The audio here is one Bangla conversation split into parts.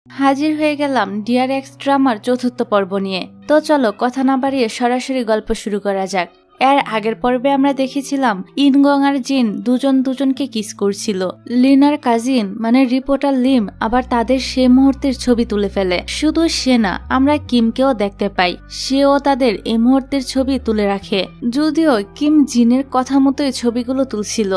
হাজির হয়ে গেলাম ডিয়ার এক্স ড্রামার চতুর্থ পর্ব নিয়ে। তো চলো কথা না বাড়িয়ে সরাসরি গল্প শুরু করা যাক। এর আগের পর্বে আমরা দেখেছিলাম ইনগং আর জিন দুজনকে কিস করছিল। লিনার কাজিন মানে রিপোর্টার লিম আবার তাদের সে মুহূর্তের ছবি তুলে ফেলে। শুধু সে না, আমরা কিমকেও দেখতে পাই, সেও তাদের এই মুহূর্তের ছবি তুলে রাখে। যদিও কিম জিনের কথা মতোই ছবিগুলো তুলছিল।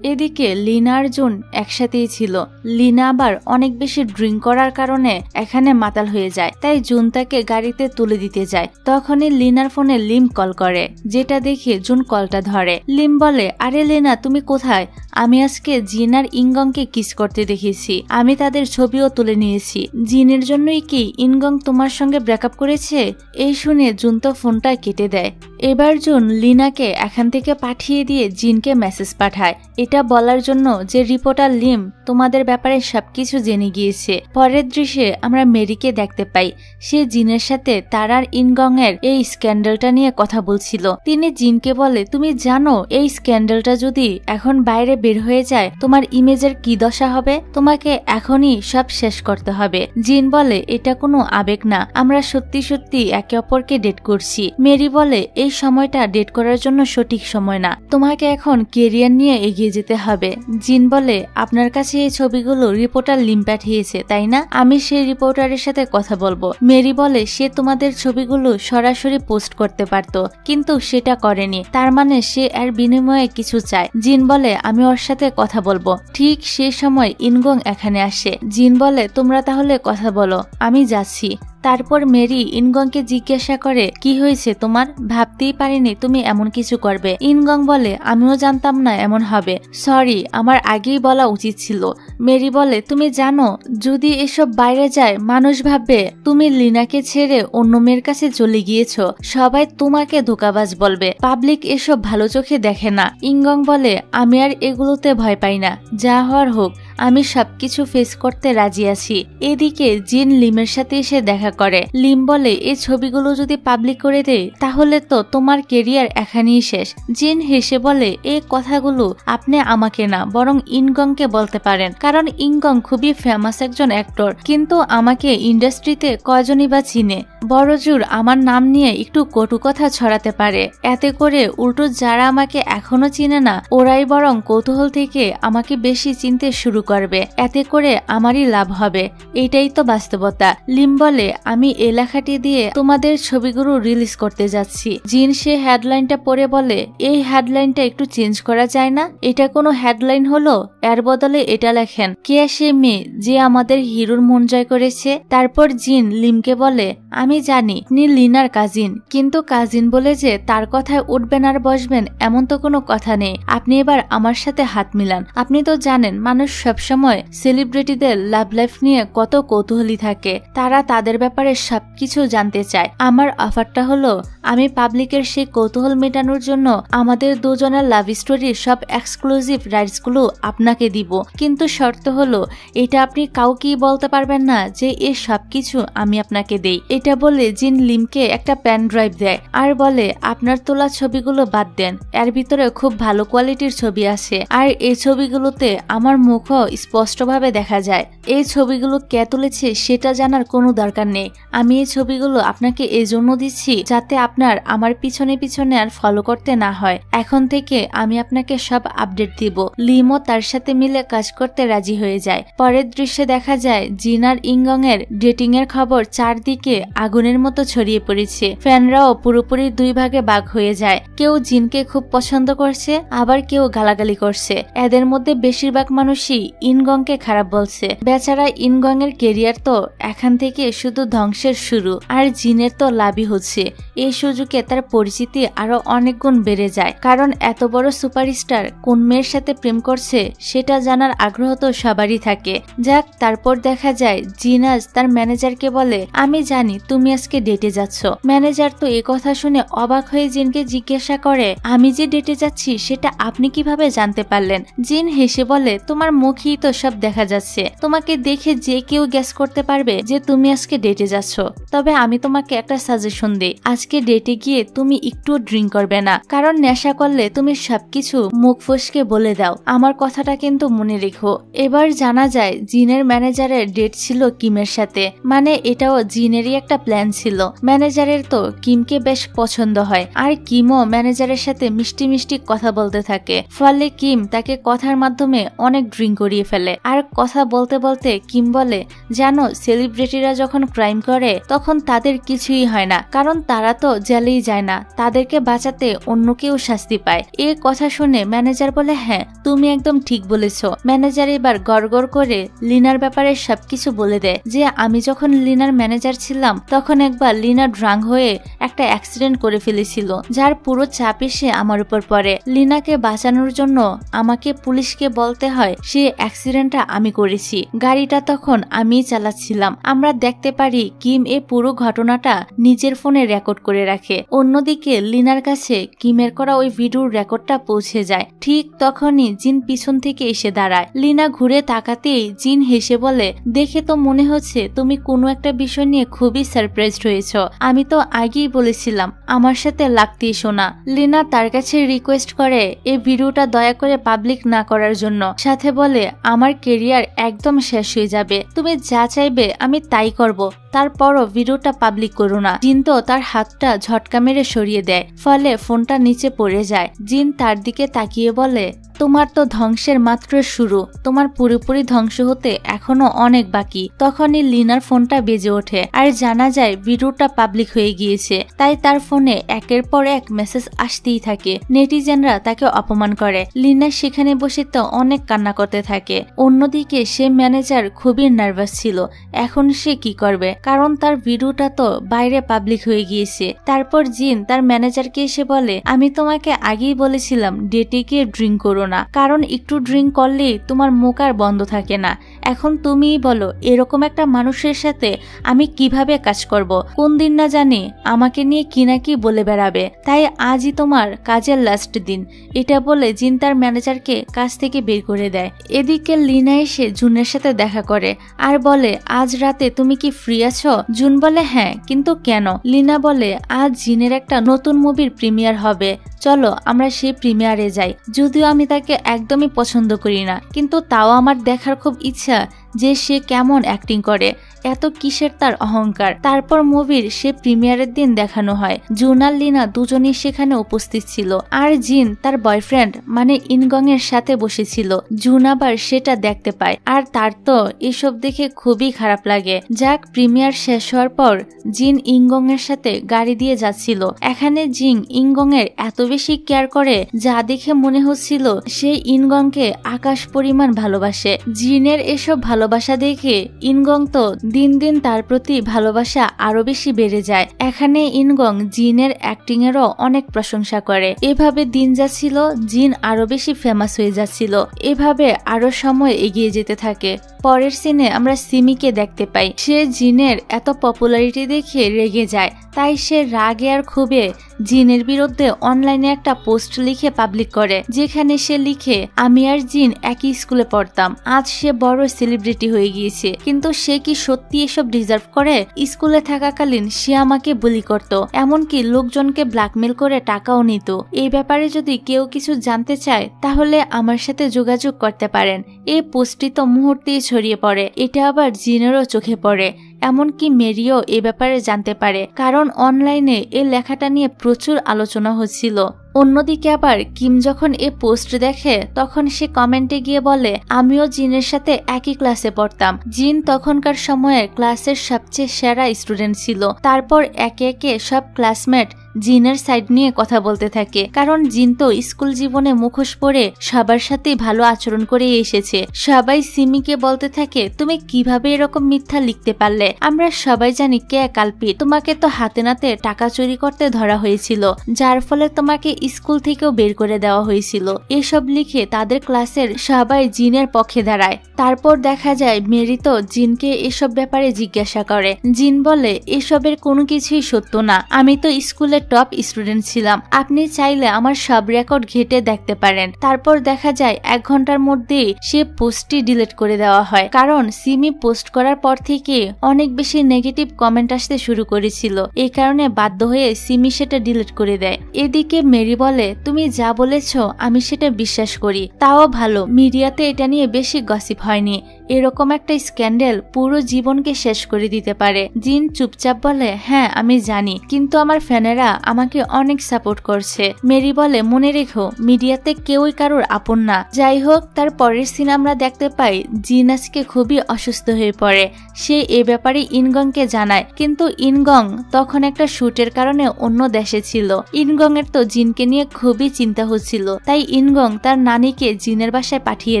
এদিকে লিনা আর জুন একসাথেই ছিল। লিনা আবার অনেক বেশি ড্রিঙ্ক করার কারণে এখানে মাতাল হয়ে যায়, তাই জুন তাকে গাড়িতে তুলে দিতে যায়। তখনই লিনার ফোনে লিম কল করে, যেটা দেখে জুন কলটা ধরে। লিম বলে, আরে লিনা তুমি কোথায়? আমি আজকে জিন আর ইনগংকে কিস করতে দেখেছি, আমি তাদের ছবিও তুলে নিয়েছি। জিনের জন্যই কি ইনগং তোমার সঙ্গে ব্রেকআপ করেছে? এই শুনে জুন তো ফোনটা কেটে দেয়। এবার জুন লিনাকে এখান থেকে পাঠিয়ে দিয়ে জিনকে মেসেজ পাঠায়, এটা বলার জন্য যে রিপোর্টার লিম তোমাদের ব্যাপারে সবকিছু জেনে গিয়েছে। পরের দৃশ্যে আমরা মেরিকে দেখতে পাই, সে জিনের সাথে তার আর ইনগং এর এই স্ক্যান্ডালটা নিয়ে কথা বলছিল। তিনি জিনকে বলে, তুমি জানো এই স্ক্যান্ডালটা যদি এখন বাইরে বের হয়ে যায় তোমার ইমেজের কি দশা হবে? তোমাকে এখনই সব শেষ করতে হবে। জিন বলে, এটা কোনো আবেগ না, আমরা সত্যি সত্যি একে অপরকে ডেট করছি। মেরি বলে, এই সময়টা ডেট করার জন্য সঠিক সময় না, তোমাকে এখন কেরিয়ার নিয়ে এগিয়ে যেতে হবে। জিন বলে, আপনার কাছে এই ছবিগুলো রিপোর্টার লিম পাঠিয়েছে তাই না? আমি সেই রিপোর্টারের সাথে কথা বলবো। মেরি বলে, সে তোমাদের ছবিগুলো সরাসরি পোস্ট করতে পারতো, কিন্তু সেটা করেনি, তার মানে সে এর বিনিময়ে কিছু চায়। জিন বলে, আমি ওর সাথে কথা বলবো। ঠিক সে সময় ইনগং এখানে আসে। জিন বলে, তোমরা তাহলে কথা বলো, আমি যাচ্ছি। তারপর মেরি ইনগংকে জিজ্ঞাসা করে, কি হয়েছে তোমার? ভাবতেই পারিনি তুমি এমন কিছু করবে। ইনগং বলে, আমিও জানতাম না এমন হবে, সরি, আমার আগেই বলা উচিত ছিল। মেরি বলে, তুমি জানো যদি এসব বাইরে যায় মানুষ ভাববে তুমি লিনাকে ছেড়ে অন্য মেয়ের কাছে চলে গিয়েছো, সবাই তোমাকে ধোঁকাবাজ বলবে, পাবলিক এসব ভালো চোখে দেখে না। ইনগং বলে, আমি আর এগুলোতে ভয় পাই না, যা হওয়ার হোক, আমি সবকিছু ফেস করতে রাজি আছি। এদিকে জিন লিমের সাথে এসে দেখা করে। লিম বলে, এই ছবিগুলো যদি পাবলিক করে দেয় তাহলে তো তোমার কেরিয়ার এখানেই শেষ। জিন হেসে বলে, এই কথাগুলো আপনি আমাকে না বরং ইনগংকে বলতে পারেন, কারণ ইনগং খুবই ফেমাস একজন অ্যাক্টর, কিন্তু আমাকে ইন্ডাস্ট্রিতে কয়জনই বা চিনে। বড়জোর আমার নাম নিয়ে একটু কটু কথা ছড়াতে পারে, এতে করে উল্টো যারা আমাকে এখনো চিনে না ওরাই বরং কৌতূহল থেকে আমাকে বেশি চিনতে শুরু করবে, এতে করে আমারই লাভ হবে। এটাই তো বাস্তবতা। লিম বলে, আমি এই লেখাটি দিয়ে তোমাদের ছবিগুলো রিলিজ করতে যাচ্ছি। জিন সে হেডলাইনটা পড়ে বলে, এই হেডলাইনটা একটু চেঞ্জ করা যায় না? এটা কোনো হেডলাইন হলো? এর বদলে এটা লেখেন, কে সে মেয়ে যে আমাদের হিরোর মন জয় করেছে? তারপর জিন লিমকে বলে, আমি জানি আপনি লিনার কাজিন, কিন্তু কাজিন বলে যে তার কথায় উঠবেন আর বসবেন এমন তো কোনো কথা নেই। আপনি এবার আমার সাথে হাত মিলান। আপনি তো জানেন মানুষ সবসময় সেলিব্রিটিদের লাভ লাইফ নিয়ে কত কৌতূহলী থাকে, তারা তাদের ব্যাপারে সবকিছু জানতে চায়। আমার অফারটা হলো, আমি পাবলিকের সেই কৌতূহল মেটানোর জন্য আমাদের দুজনের লাভ স্টোরির সব এক্সক্লুসিভ রাইটস গুলো আপনাকে দিব, কিন্তু শর্ত হলো এটা আপনি কাউকেই বলতে পারবেন না যে এই সবকিছু আমি আপনাকে দেই। এটা বলে জিন লিমকে একটা পেন ড্রাইভ দেয় আর বলে, আপনার তোলা ছবিগুলো বাদ দেন, এর ভিতরে খুব ভালো কোয়ালিটির ছবি আছে, আর এই ছবিগুলোতে আমার মুখও স্পষ্টভাবে দেখা যায়। এই ছবিগুলো কে তুলেছে সেটা জানার কোনো দরকার নেই, আমি এই ছবিগুলো আপনাকে এই জন্য দিচ্ছি যাতে আপনার আমার পিছনে পিছনে আর ফলো করতে না হয়। এখন থেকে আমি আপনাকে সব আপডেট দিব। লিমও তার সাথে মিলে কাজ করতে রাজি হয়ে যায়। পরের দৃশ্যে দেখা যায় জিন আর ইনগং এর ডেটিং এর খবর চারদিকে আগুনের মতো ছড়িয়ে পড়েছে। ফ্যানরাও পুরোপুরি দুই ভাগে ভাগ হয়ে যায়, কেউ জিনকে খুব পছন্দ করছে, আবার কেউ গালাগালি করছে। এদের মধ্যে বেশিরভাগ মানুষই ইনগংকে খারাপ বলছে। বেচারা ইনগং এর কেরিয়ার তো এখান থেকে শুধু ধ্বংসের শুরু, আর জিনের তো লাভই হচ্ছে। এই সুযোগে তার পরিচিতি আরো অনেক গুণ বেড়ে যায়, কারণ এত বড় সুপারস্টার কোন মেয়ের সাথে প্রেম করছে সেটা জানার আগ্রহ তো সবারই থাকে। যাক, তারপর দেখা যায় জিনাজ তার ম্যানেজারকে বলে, আমি জানি তুমি আজকে ডেটে যাচ্ছ। ম্যানেজার তো এ কথা শুনে অবাক হয়ে জিনকে জিজ্ঞাসা করে, আমি যে ডেটে যাচ্ছি সেটা আপনি কিভাবে জানতে পারলেন? জিন হেসে বলে, তোমার মুখ দেখেই তো সব দেখা যাচ্ছে। তোমাকে দেখে যে কেউ গ্যাস করতে পারবে যে তুমি আজকে ডেটে যাচ্ছ। তবে আমি তোমাকে একটা সাজেশন দিই, আজকে ডেটে গিয়ে তুমি একটু ড্রিঙ্ক করবে না, কারণ নেশা করলে তুমি সবকিছু মুখ ফসকে বলে দাও। আমার কথাটা কিন্তু মনে রেখো। এবার জানা যায় জিনের ম্যানেজারের ডেট ছিল কিমের সাথে, মানে এটাও জিনেরই একটা প্ল্যান ছিল। ম্যানেজারের তো কিমকে বেশ পছন্দ হয়, আর কিমও ম্যানেজারের সাথে মিষ্টি মিষ্টি কথা বলতে থাকে। ফলে কিম তাকে কথার মাধ্যমে অনেক ড্রিঙ্ক করিয়ে ফেলে। আর কথা বলতে বলতে কিম বলে, জানো সেলিব্রিটিরা যখন ক্রাইম করে তখন তাদের কিছুই হয় না, কারণ তারা তো জেলেই যায় না, তাদেরকে বাঁচাতে অন্য কেউ শাস্তি পায়। এ কথা শুনে ম্যানেজার বলে, হ্যাঁ তুমি একদম ঠিক বলেছ। ম্যানেজার এবার গড়গড় করে লিনার ব্যাপারে সবকিছু বলে দেয় যে আমি যখন লিনার ম্যানেজার ছিলাম তখন একবার লিনা ড্রাঙ্ক হয়ে একটা অ্যাক্সিডেন্ট করে ফেলেছিল, যার পুরো চাপ এসে আমার উপর পড়ে। লিনাকে বাঁচানোর জন্য আমাকে পুলিশকে বলতে হয় সে অ্যাক্সিডেন্টটা আমি করেছি, গাড়িটা তখন আমিই চালাচ্ছিলাম। আমরা দেখতে পারি কিম এ পুরো ঘটনাটা নিজের ফোনে রেকর্ড করে রাখে। অন্যদিকে লিনার কাছে কিমের করা ওই ভিডিওর রেকর্ডটা পৌঁছে যায়। ঠিক তখনই জিন পিছন থেকে এসে দাঁড়ায়। লিনা ঘুরে তাকাতেই জিন হেসে বলে, দেখে তো মনে হচ্ছে তুমি কোনো একটা বিষয় নিয়ে খুবই সারপ্রাইজড হয়েছ। আমি তো আগেই বলেছিলাম আমার সাথে লাগতে এসো না। লিনা তার কাছে রিকোয়েস্ট করে এই ভিডিওটা দয়া করে পাবলিক না করার জন্য, সাথে বলে আমার কেরিয়ার একদম শেষ হয়ে যাবে, তুমি যা চাইবে আমি তাই করব, তারপরও ভিডিওটা পাবলিক করো না। জিন তো তার হাতটা ঝটকা মেরে সরিয়ে দেয়, ফলে ফোনটা নিচে পড়ে যায়। জিন তার দিকে তাকিয়ে বলে, তোমার তো ধ্বংসের মাত্র শুরু, তোমার পুরোপুরি ধ্বংস হতে এখনো অনেক বাকি। তখনই লিনার ফোনটা বেজে ওঠে আর জানা যায় ভিডিওটা পাবলিক হয়ে গিয়েছে। তাই তার ফোনে একের পর এক মেসেজ আসতেই থাকে। নেটিজেনরা তাকে অপমান করে। লিনা সেখানে বসে তো অনেক কান্না করতে থাকে। অন্যদিকে সে ম্যানেজার খুবই নার্ভাস ছিল, এখন সে কি করবে, কারণ তার ভিডিওটা তো বাইরে পাবলিক হয়ে গিয়েছে। তারপর জিন তার ম্যানেজারকে এসে বলে, আমি তোমাকে আগেই বলেছিলাম ডেটে গিয়ে ড্রিঙ্ক করো না, কারণ একটু ড্রিঙ্ক করলেই তোমার মুখ আর বন্ধ থাকে না। এখন তুমিই বলো এরকম একটা মানুষের সাথে আমি কিভাবে কাজ করব, কোন দিন না জানি আমাকে নিয়ে কি না কি বলে বেড়াবে, তাই আজই তোমার কাজের লাস্ট দিন। এটা বলে জিন তার ম্যানেজারকে কাজ থেকে বের করে দেয়। এদিকে লিনা এসে জুনের সাথে দেখা করে আর বলে, আজ রাতে তুমি কি ফ্রি আছো? জুন বলে, হ্যাঁ, কিন্তু কেন? লিনা বলে, আজ জিনের একটা নতুন মুভির প্রিমিয়ার হবে, চলো আমরা সেই প্রিমিয়ারে যাই। যদিও আমি তাকে একদমই পছন্দ করি না, কিন্তু তাও আমার দেখার খুব ইচ্ছা যে সে কেমন অ্যাক্টিং করে, এত কিসের তার অহংকার। তারপর মুভির সে প্রিমিয়ারের দিন দেখানো হয়। জুন আর লিনা দুজনই সেখানে উপস্থিত ছিল, আর জিন তার বয়ফ্রেন্ড মানে ইনগং এর সাথে বসেছিল। জুন আবার সেটা দেখতে পায় আর তার তো এসব দেখে খুবই খারাপ লাগে। যাক, প্রিমিয়ার শেষ হওয়ার পর জিন ইনগং এর সাথে গাড়ি দিয়ে যাচ্ছিল। এখানে জিন ইনগং এর এত বেশি কেয়ার করে যা দেখে মনে হচ্ছিল সে ইনগংকে আকাশ পরিমাণ ভালোবাসে। জিনের এসব ভালোবাসা দেখে ইনগং তো দিন দিন তার প্রতি ভালোবাসা আরো বেশি বেড়ে যায়। এখানে ইনগং জিনের অ্যাক্টিং এরও অনেক প্রশংসা করে। এভাবে দিন যাচ্ছিল, জিন আরো বেশি ফেমাস হয়ে যাচ্ছিল। এভাবে আরো সময় এগিয়ে যেতে থাকে। পরের সিনে আমরা সিমিকে দেখতে পাই। সে জিনের এত পপুলারিটি দেখে রেগে যায়, তাই সে রাগে আর ক্ষোভে জিনের বিরুদ্ধে অনলাইনে একটা পোস্ট লিখে পাবলিক করে, যেখানে সে লিখে, আমি আর জিন একই স্কুলে পড়তাম, আজ সে বড় সেলিব্রিটি হয়ে গিয়েছে, কিন্তু সে কি সত্যি এসব ডিজার্ভ করে? স্কুলে থাকাকালীন সে আমাকে বুলি করত, এমনকি লোকজনকে ব্ল্যাকমেল করে টাকাও নিত। এই ব্যাপারে যদি কেউ কিছু জানতে চায় তাহলে আমার সাথে যোগাযোগ করতে পারেন। এই পোস্টটি তো মুহূর্তেই ছড়িয়ে পড়ে। এটা আবার জিনেরও চোখে পড়ে, এমনকি মেরিও এ ব্যাপারে জানতে পারে, কারণ অনলাইনে এই লেখাটা নিয়ে প্রচুর আলোচনা হচ্ছিল। অন্যদিকে আবার কিম যখন এ পোস্ট দেখে তখন সে কমেন্টে গিয়ে বলে, আমিও জিনের সাথে একই ক্লাসে পড়তাম। জিন তখনকার সময়ে ক্লাসের সবচেয়ে সেরা স্টুডেন্ট ছিল। তারপর একে একে সব ক্লাসমেট জিনের সাইড নিয়ে কথা বলতে থাকে, কারণ জিন তো স্কুল জীবনে মুখোশ পরে সবার সাথে ভালো আচরণ করে এসেছে। সবাই সিমিকে বলতে থাকে, তুমি কিভাবে এরকম মিথ্যা লিখতে পারলে? আমরা সবাই জানি কে কালপিট, তোমাকে তো হাতে নাতে টাকা চুরি করতে ধরা হয়েছিল, যার ফলে তোমাকে স্কুল থেকেও বের করে দেওয়া হয়েছিল। এসব লিখে তাদের ক্লাসের সবাই জিনের পক্ষে দাঁড়ায়। তারপর দেখা যায় মেরি তো জিনকে এসব ব্যাপারে জিজ্ঞাসা করে। জিন বলে, এসবের কোনো কিছুই সত্য না, আমি তো স্কুলে টপ স্টুডেন্ট ছিলাম, আপনি চাইলে আমার সব রেকর্ড ঘেটে দেখতে পারেন। তারপর দেখা যায় 1 ঘন্টার মধ্যেই সে পোস্টটি ডিলিট করে দেওয়া হয়, কারণ সিমি পোস্ট করার পর থেকে অনেক বেশি নেগেটিভ কমেন্ট আসতে শুরু করেছিল। এই কারণে বাধ্য হয়ে সিমি সেটা ডিলিট করে দেয়। এদিকে মেরি বলে, তুমি যা বলেছ আমি সেটা বিশ্বাস করি, তাও ভালো মিডিয়াতে এটা নিয়ে বেশি গসিপ হয়নি। এরকম একটা স্ক্যান্ডেল পুরো জীবনকে শেষ করে দিতে পারে। জিন চুপচাপ বলে, হ্যাঁ আমি জানি, কিন্তু আমার ফ্যানেরা আমাকে অনেক সাপোর্ট করছে। মেরি বলে, মনে রেখো মিডিয়াতে কেউই কারোর আপন না। যাই হোক, তার পরের সিন আমরা দেখতে পাই জিন আজকে খুবই অসুস্থ হয়ে পড়ে। সে এ ব্যাপারে ইনগংকে জানায়, কিন্তু ইনগং তখন একটা শুটের কারণে অন্য দেশে ছিল। ইনগং এর তো জিনকে নিয়ে খুবই চিন্তা হচ্ছিল, তাই ইনগং তার নানিকে জিনের বাসায় পাঠিয়ে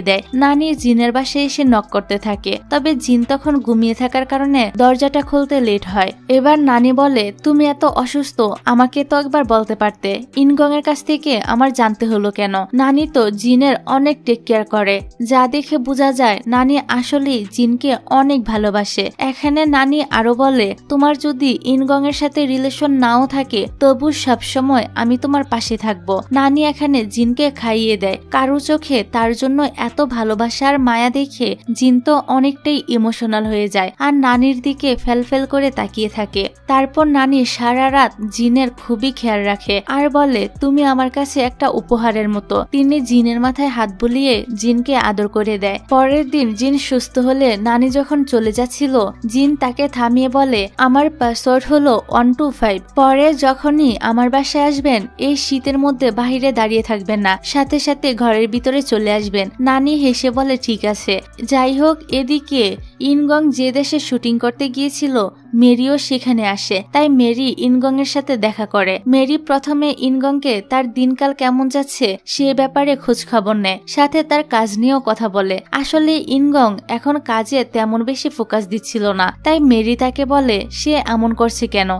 দেয়। নানি জিনের বাসায় এসে নক করতে থাকে, তবে জিন তখন ঘুমিয়ে থাকার কারণে দরজাটা খুলতে লেট হয়। এবার নানি বলে, তুমি এত অসুস্থ, আমাকে তো একবার বলতে পারতে, ইনগং এর কাছ থেকে আমার জানতে হলো কেন? নানি তো জিনের অনেক টেক কেয়ার করে, যা দেখে বোঝা যায় নানি আসলেই জিনকে অনেক ভালোবাসে। এখানে নানি আরো বলে, তোমার যদি ইনগং এর সাথে রিলেশন নাও থাকে তবু সবসময় আমি তোমার পাশে থাকবো। নানি এখানে জিনকে খাইয়ে দেয়। কারো চোখে তার জন্য এত ভালোবাসা আর মায়া দেখে জিন তো অনেকটাই ইমোশনাল হয়ে যায় আর নানির দিকে ফেলফেল করে তাকিয়ে থাকে। তারপর নানি সারা রাত জিনের খুবই খেয়াল রাখে আর বলে, তুমি আমার কাছে একটা উপহারের মতো। তিনি জিনের মাথায় হাত বুলিয়ে জিনকে আদর করে দেয়। পরের দিন জিন সুস্থ হলে নানি যখন চলে যাচ্ছিল জিন তাকে থামিয়ে বলে, আমার পাসওয়ার্ড হলো 125। পরে যখনই আমার বাসায় আসবেন এই শীতের মধ্যে বাহিরে দাঁড়িয়ে থাকবেন না, সাথে সাথে ঘরের ভিতরে চলে আসবেন। নানি হেসে বলে, ঠিক আছে। যাই হোক, এদিকে ইনগং যে দেশে শুটিং করতে গিয়েছিল মেরিও সেখানে আসে, তাই মেরি ইনগং এর সাথে দেখা করে। মেরি প্রথমে ইনগংকে তার দিনকাল কেমন যাচ্ছে সে ব্যাপারে খোঁজ খবর নেয়, সাথে তার কাজ নিয়েও কথা বলে। আসলে ইনগং এখন কাজে তেমন বেশি ফোকাস দিচ্ছিল না, তাই মেরি তাকে বলে সে এমন করছে কেন,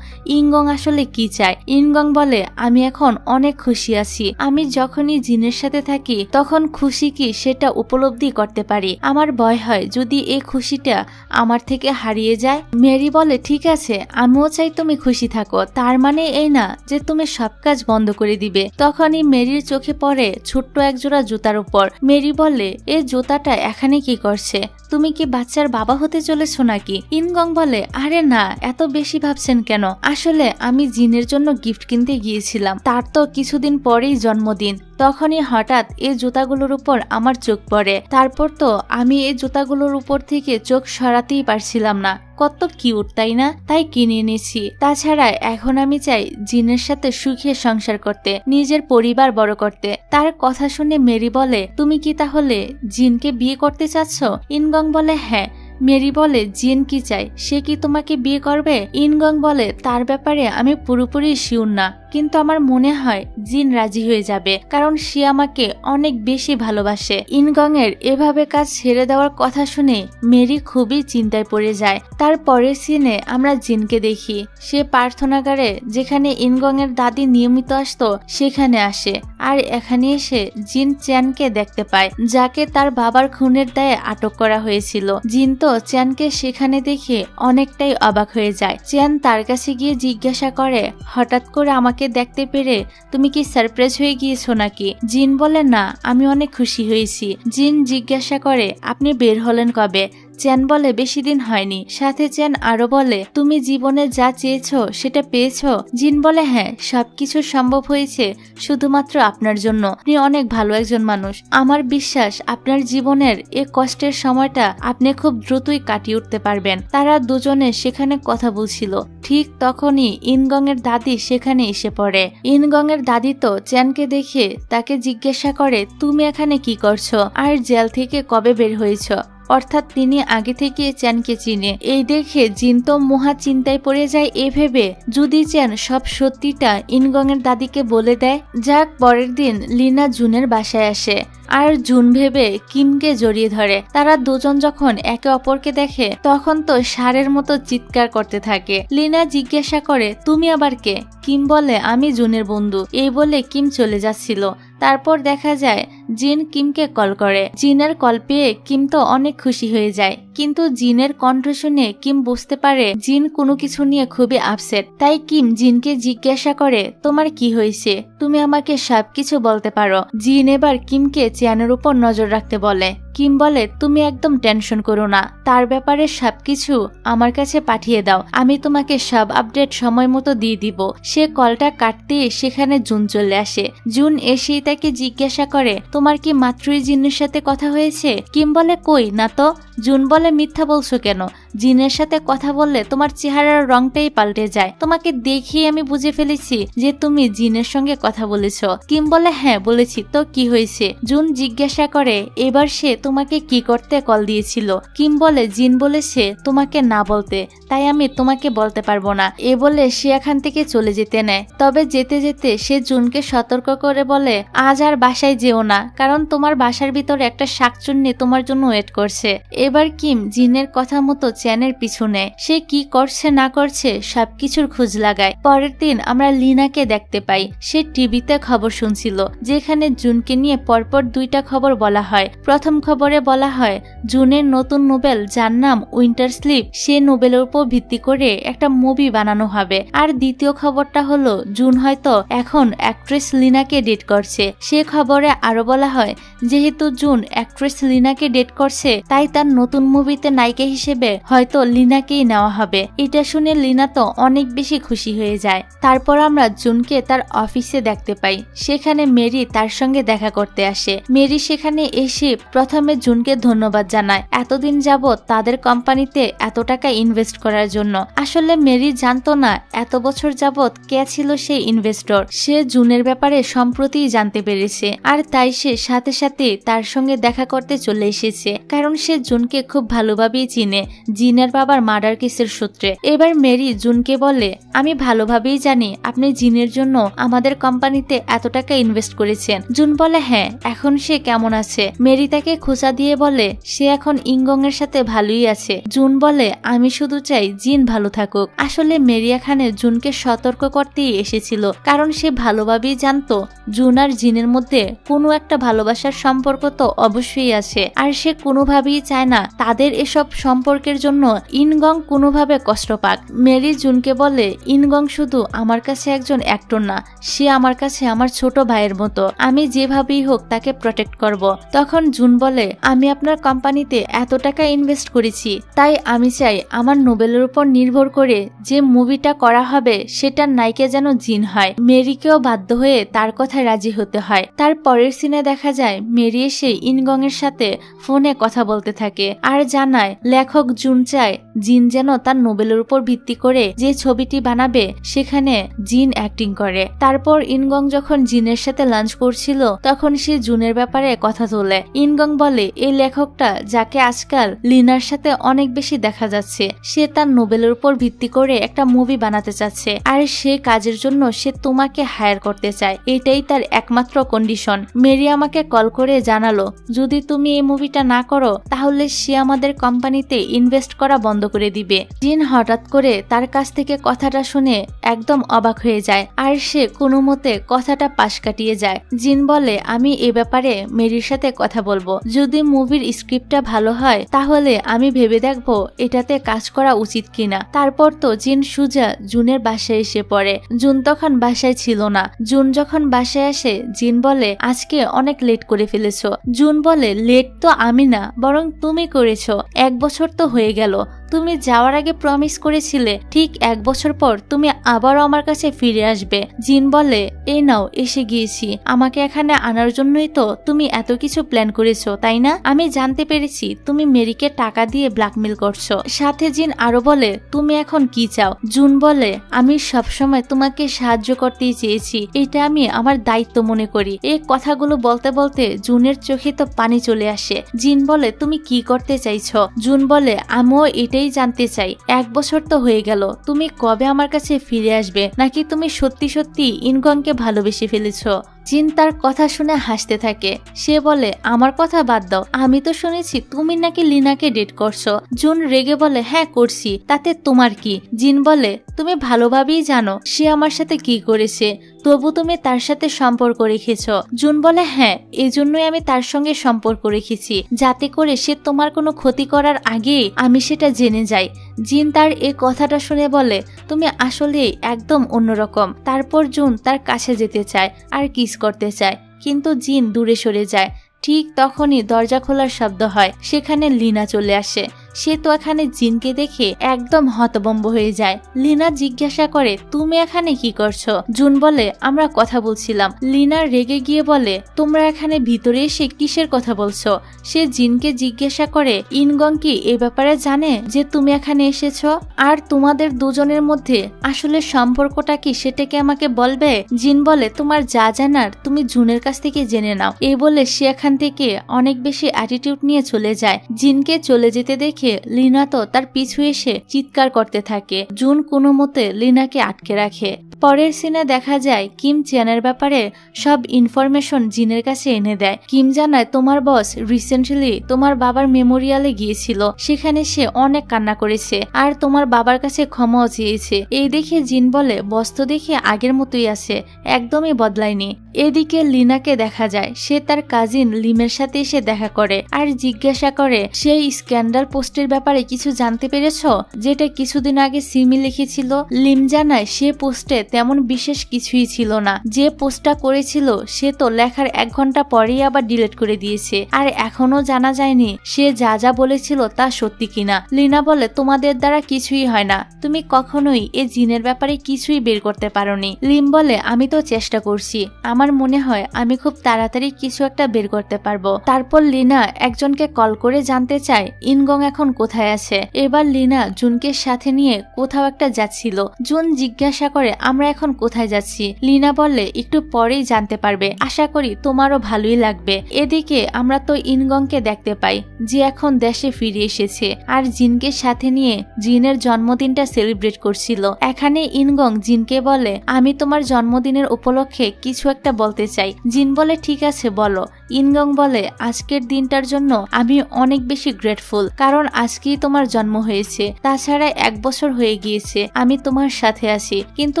ইনগং আসলে কি চায়। ইনগং বলে, আমি এখন অনেক খুশি আছি, আমি যখনই জিনের সাথে থাকি তখন খুশি কি সেটা উপলব্ধি করতে পারি। আমার ভয় হয় যদি এই খুশিটা আমার থেকে হারিয়ে যায়। মেরি বলে, ঠিক আছে, আমিও চাই তুমি খুশি থাকো, তার মানে এই না যে তুমি সব কাজ বন্ধ করে দিবে। তখনই মেরির চোখে পড়ে ছোট্ট একজোড়া জুতার উপর। মেরি বলে, এই জুতাটা এখানে কি করছে, তুমি কি বাচ্চার বাবা হতে চলেছ নাকি? ইনগং বলে, আরে না, এত বেশি ভাবছেন কেন, আসলে আমি জিনের জন্য গিফট কিনতে গিয়েছিলাম, তার তো কিছুদিন পরেই জন্মদিন। তখনই হঠাৎ এই জুতাগুলোর উপর আমার চোখ পড়ে, তারপর তো আমি এই জুতাগুলোর উপর থেকে চোখ সরাতেই পারছিলাম না। কত কিউট তাই না, তাই কিনে নিয়েছি। তাছাড়া এখন আমি চাই জিনের সাথে সুখে সংসার করতে, নিজের পরিবার বড় করতে। তার কথা শুনে মেরি বলে, তুমি কি তাহলে জিনকে বিয়ে করতে চাচ্ছ? ইনগং বলে, হ্যাঁ। মেরি বলে, জিন কি চায়, সে কি তোমাকে বিয়ে করবে? ইনগং বলে, তার ব্যাপারে আমি পুরোপুরি শিওর না, কিন্তু আমার মনে হয় জিন রাজি হয়ে যাবে, কারণ সে আমাকে অনেক বেশি ভালোবাসে। ইনগং এর এভাবে কাজ ছেড়ে দেওয়ার কথা শুনে মেরি খুবই চিন্তায় পড়ে যায়। তারপরের সিনে আমরা জিনকে দেখি, সে প্রার্থনাগারে যেখানে ইনগং এর দাদি নিয়মিত আসতো সেখানে আসে, আর এখানে এসে জিন চ্যানকে দেখতে পায়, যাকে তার বাবার খুনের দায়ে আটক করা হয়েছিল। জিন তো চ্যানকে সেখানে দেখে অনেকটাই অবাক হয়ে যায়। চ্যান তার কাছে গিয়ে জিজ্ঞাসা করে, হঠাৎ করে আমাকে দেখতে পেরে তুমি কি সারপ্রাইজ হয়ে গিয়েছো নাকি? জিন বলে, না, আমি অনেক খুশি হয়েছি। জিন জিজ্ঞাসা করে, আপনি বের হলেন কবে? চ্যান বলে, বেশি দিন হয়নি। সাথে চ্যান আরো বলে, তুমি জীবনে যা চেয়েছো সেটা পেয়েছো? জিন বলে, হ্যাঁ, সবকিছু সম্ভব হয়েছে শুধুমাত্র আপনার জন্য। আপনি অনেক ভালো একজন মানুষ, আমার বিশ্বাস আপনার জীবনের এ কষ্টের সময়টা আপনি খুব দ্রুতই কাটিয়ে উঠতে পারবেন। তারা দুজনে সেখানে কথা বলছিল, ঠিক তখনই ইনগং এর দাদি সেখানে এসে পড়ে। ইনগং এর দাদি তো চ্যানকে দেখে তাকে জিজ্ঞাসা করে, তুমি এখানে কি করছো, আর জেল থেকে কবে বের হয়েছো? অর্থাৎ তিনি আগে থেকে চ্যানকে চিনে। এই দেখে জিন তো মহা চিন্তায় পড়ে যায়, এ ভেবে যদি চ্যান সব সত্যিটা ইনগং এর দাদিকে বলে দেয়। যাক, পরের দিন লিনা জুনের বাসায় আসে আর জুন ভেবে কিমকে জড়িয়ে ধরে। তারা দুজন যখন একে অপরকে দেখে তখন তো ষাঁড়ের মতো চিৎকার করতে থাকে। লিনা জিজ্ঞাসা করে, তুমি আবার কে? কিম বলে, আমি জুনের বন্ধু। এই বলে কিম চলে যাচ্ছিল। তারপর দেখা যায় জিন কিমকে কল করে। জিনের কল পেয়ে কিম তো অনেক খুশি হয়ে যায়, কিন্তু জিনের কণ্ঠ শুনে কিম বুঝতে পারে জিন কোনো কিছু নিয়ে খুবই আপসেট। তাই কিম জিনকে জিজ্ঞাসা করে, তোমার কি হয়েছে, তুমি আমাকে সবকিছু বলতে পারো। জিন এবার কিমকে চেয়ানের উপর নজর রাখতে বলে। কিম বলে, তুমি একদম টেনশন করো না, তার ব্যাপারে সবকিছু আমার কাছে পাঠিয়ে দাও, আমি তোমাকে সব আপডেট সময় মতো দিয়ে দিব। সে কলটা কাটতে সেখানে জুন চলে আসে। জুন এসেই তাকে জিজ্ঞাসা করে, তোমার কি মাত্রই জিনের সাথে কথা হয়েছে? কিম বলে, কই না তো। জুন বলে, মিথ্যা বলছো কেন? জিনের সাথে কথা বললে তোমার চেহারার রংটাই পাল্টে যায়, তোমাকে দেখেই আমি বুঝে ফেলেছি যে তুমি জিনের সঙ্গে কথা বলেছো। কিম বলে, হ্যাঁ বলেছি, তো কি হয়েছে? জুন জিজ্ঞাসা করে, এবার সে তোমাকে কি করতে কল দিয়েছিল? কিম বলে, জিন বলেছে তোমাকে না বলতে, তাই আমি তোমাকে বলতে পারবো না। এ বলে সে এখান থেকে চলে যেতে নেয়। তবে যেতে যেতে সে জুনকে সতর্ক করে বলে, আজ আর বাসায় যেও না, কারণ তোমার বাসার ভিতরে একটা শাকচুন্নি তোমার জন্য ওয়েট করছে। এবার কিম জিনের কথা মতো চ্যানের পিছনে সে কি করছে না করছে সবকিছুর খোঁজ লাগায়। পরের দিন আমরা লিনাকে দেখতে পাই। সে টিভিতে খবর শুনছিল, যেখানে জুনকে নিয়ে পরপর দুইটা খবর বলা হয়। প্রথম খবরে বলা হয় জুনের নতুন নোবেল, যার নাম উইন্টার স্লিপ, সে নোবেলের উপর ভিত্তি করে একটা মুভি বানানো হবে। আর দ্বিতীয় খবরটা হলো জুন হয়তো এখন অ্যাক্ট্রেস লিনাকে ডেট করছে। সে খবরে আরো বলা হয় যেহেতু জুন অ্যাক্ট্রেস লিনাকে ডেট করছে, তাই তার নতুন মুভিতে নায়িকা হিসেবে হয়তো লিনাকেই নেওয়া হবে। এটা শুনে লিনা তো অনেক বেশি খুশি হয়ে যায়। তারপর আমরা জুনকে তার অফিসে দেখতে পাই। সেখানে মেরি তার সঙ্গে দেখা করতে আসে। মেরি সেখানে এসে প্রথমে জুনকে ধন্যবাদ জানায় এতদিন যাবৎ তাদের কোম্পানিতে এত টাকা ইনভেস্ট করার জন্য। আসলে মেরি জানতো না এত বছর যাবৎ কে ছিল সেই ইনভেস্টর। সে জুনের ব্যাপারে সম্প্রতিই জানতে পেরেছে, আর তাই সে সাথে সাথে তার সঙ্গে দেখা করতে চলে এসেছে, কারণ সে জুনকে খুব ভালোভাবেই চিনে জিনের বাবার মার্ডার কেসের সূত্রে। এবার মেরি জুনকে বলে, আমি ভালোভাবেই জানি আপনি জিনের জন্য আমাদের কোম্পানিতে এত টাকা ইনভেস্ট করেছেন। জুন বলে, হ্যাঁ, এখন সে কেমন আছে? মেরি তাকে খোঁচা দিয়ে বলে, সে এখন ইংগং এর সাথে ভালোই আছে। জুন বলে, আমি শুধু চাই জিন ভালো থাকুক। আসলে মেরি এখানে জুনকে সতর্ক করতেই এসেছিল, কারণ সে ভালোভাবেই জানতো জুন আর জিনের মধ্যে কোনো একটা ভালোবাসার সম্পর্ক তো অবশ্যই আছে, আর সে কোনোভাবেই চায় না তাদের এসব সম্পর্কের জন্য ইনগং কোনোভাবে কষ্ট পাক। মেরি জুনকে বলে, ইনগং শুধু আমার কাছে একজন অ্যাক্টর না, সে আমার কাছে আমার ছোট ভাইয়ের মতো, আমি যেভাবেই হোক তাকে প্রটেক্ট করব। তখন জুন বলে, আমি আপনার কোম্পানিতে এত টাকা ইনভেস্ট করেছি, তাই আমি চাই আমার নোবেলের উপর নির্ভর করে যে মুভিটা করা হবে সেটার নায়িকা যেন জিন হয়। মেরিকেও বাধ্য হয়ে তার কথায় রাজি হতে হয়। তার পরের সিনে দেখা যায় মেরি এসে ইনগং এর সাথে ফোনে কথা বলতে থাকে আর জানায় লেখক জুন চায় জিন যেন তার নোবেলের উপর ভিত্তি করে যে ছবিটি বানাবে সেখানে জিন অ্যাক্টিং করে। তারপর ইনগং যখন জিনের সাথে লাঞ্চ করছিল তখন সে জুনের ব্যাপারে কথা তোলে। ইনগং বলে, এই লেখকটা যাকে আজকাল লিনার সাথে অনেক বেশি দেখা যাচ্ছে, সে তার নোবেলের উপর ভিত্তি করে একটা মুভি বানাতে চাচ্ছে, আর সে কাজের জন্য সে তোমাকে হায়ার করতে চায়, এটাই তার একমাত্র কন্ডিশন। মেরি আমাকে কল করে জানালো যদি তুমি এই মুভিটা না করো তাহলে সে আমাদের কোম্পানিতে ইনভেস্ট করা বন্ধ করে দিবে। জিন হঠাৎ করে তার কাছ থেকে কথাটা শুনে একদম অবাক হয়ে যায়, আর সে কোনো মতে কথাটা পাশ কাটিয়ে যায়। জিন বলে, আমি এ ব্যাপারে মেরির সাথে কথা বলবো, যদি মুভির স্ক্রিপ্টটা ভালো হয় তাহলে আমি ভেবে দেখবো এটাতে কাজ করা উচিত কিনা। তারপর তো জিন সুজা জুনের বাসায় এসে পড়ে। জুন তখন বাসায় ছিল না। জুন যখন বাসায় আসে জিন বলে, আজকে অনেক লেট করে ফেলেছো। জুন বলে, লেট তো আমি না, বরং তুমি করেছো। 1 বছর তো হয়ে গেল, তুমি যাওয়ার আগে প্রমিস করেছিলে ঠিক 1 বছর পর তুমি আবারও আমার কাছে ফিরে আসবে। জিন বলে, এই নাও এসে গিয়েছি, আমাকে এখানে আনার জন্যই তো তুমি এত কিছু প্ল্যান করেছো তাই না? আমি জানতে পেরেছি তুমি মেরিকে টাকা দিয়ে ব্ল্যাকমেল করছো। সাথে জিন আরো বলে, তুমি এখন কি চাও? জুন বলে, আমি সবসময় তোমাকে সাহায্য করতেই চেয়েছি, এটা আমি আমার দায়িত্ব মনে করি। এই কথাগুলো বলতে বলতে জুনের চোখে তো পানি চলে আসে। জিন বলে, তুমি কি করতে চাইছো? জুন বলে, আমিও এটাই জানতে চাই, 1 বছর তো হয়ে গেল, তুমি কবে আমার কাছে ফিরে আসবে, নাকি তুমি সত্যি সত্যি ইনগংকে ভালোবেসে ফেলেছো? জিন তার কথা শুনে হাসতে থাকে। সে বলে, আমার কথা বাদ দাও, আমি তো শুনেছি তুমি নাকি লিনাকে ডেট করছো। জুন রেগে বলে, হ্যাঁ করছি, তাতে তোমার কি? জিন বলে, তুমি ভালোভাবেই জানো সে আমার সাথে কি করেছে, তবু তুমি তার সাথে সম্পর্ক রেখেছ। জুন বলে, হ্যাঁ, এজন্যই আমি তার সঙ্গে সম্পর্ক রেখেছি, যাতে করে সে তোমার কোনো ক্ষতি করার আগেই আমি সেটা জেনে যাই। জিন তার এই কথাটা শুনে বলে, তুমি আসলে একদম অন্যরকম। তারপর জুন তার কাছে যেতে চায় আর কিস করতে চায়, কিন্তু জিন দূরে সরে যায়। ঠিক তখনই দরজা খোলার শব্দ হয়, সেখানে লিনা চলে আসে। সে তো এখানে জিনকে দেখে একদম হতভম্ব হয়ে যায়। লিনা জিজ্ঞাসা করে, তুমি এখানে কি করছো? জুন বলে, আমরা কথা বলছিলাম। লিনা রেগে গিয়ে বলে, তোমরা এখানে ভিতরে এসে কিসের কথা বলছো? সে জিনকে জিজ্ঞাসা করে, ইনগং কি এ ব্যাপারে জানে যে তুমি এখানে এসেছো? আর তোমাদের দুজনের মধ্যে আসলে সম্পর্কটা কি, সেটাকে আমাকে বলবে? জিন বলে, তোমার যা জানার তুমি জুনের কাছ থেকে জেনে নাও। এই বলে সে এখান থেকে অনেক বেশি অ্যাটিটিউড নিয়ে চলে যায়। জিনকে চলে যেতে দেখে লিনা তো তার পিছু এসে চিৎকার করতে থাকে। জুন কোনো মতে লিনাকে আটকে রাখে। পরের সিনে দেখা যায় কিম চিয়ানের ব্যাপারে সব ইনফরমেশন জিনের কাছে এনে দেয়। কিম জানায়, তোমার বস রিসেন্টলি তোমার বাবার মেমোরিয়ালে গিয়েছিল, সেখানে সে অনেক কান্না করেছে আর তোমার বাবার কাছে ক্ষমাও চেয়েছে। এই দেখে জিন বলে, বস তো দেখে আগের মতোই আছে, একদমই বদলায়নি। এদিকে লিনাকে দেখা যায় সে তার কাজিন লিমের সাথে এসে দেখা করে আর জিজ্ঞাসা করে, সেই স্ক্যান্ডাল পোস্টের ব্যাপারে কিছু জানতে পেরেছ, যেটা কিছুদিন আগে সিমি লিখেছিল? লিম জানায়, সে পোস্টে তেমন বিশেষ কিছুই ছিল না। যে পোস্টটা করেছিল সে তো লেখার 1 ঘন্টা পরেই আবার ডিলিট করে দিয়েছে, আর এখনো জানা যায়নি সে যা যা বলেছিল তা সত্যি কিনা। লিনা বলে, তোমাদের দ্বারা কিছুই হয় না, তুমি কখনোই এ জিনের ব্যাপারে কিছুই বের করতে পারোনি। লিম বলে, আমি তো চেষ্টা করছি, আমার মনে হয় আমি খুব তাড়াতাড়ি কিছু একটা বের করতে পারবো। তারপর লিনা একজনকে কল করে জানতে চায় ইনগং এখন কোথায় আছে। এবার লিনা জুনকে সাথে নিয়ে কোথাও একটা যাচ্ছিল। জুন জিজ্ঞাসা করে, আমরা এখন কোথায় যাচ্ছি? লিনা বললে, একটু পরেই জানতে পারবে, আশা করি তোমারও ভালোই লাগবে। এদিকে আমরা তো ইনগংকে দেখতে পাই যে এখন দেশে ফিরে এসেছে আর জিনকে সাথে নিয়ে জিনের জন্মদিনটা সেলিব্রেট করছিল। এখানে ইনগং জিনকে বলে, আমি তোমার জন্মদিনের উপলক্ষে কিছু একটা বলতে চাই। জিন বলে, ঠিক আছে বলো। ইনগং বলে, আজকের দিনটার জন্য আমি অনেক বেশি গ্রেটফুল, কারণ আজকেই তোমার জন্ম হয়েছে। তাছাড়া 1 বছর হয়ে গিয়েছে আমি তোমার সাথে আছি, কিন্তু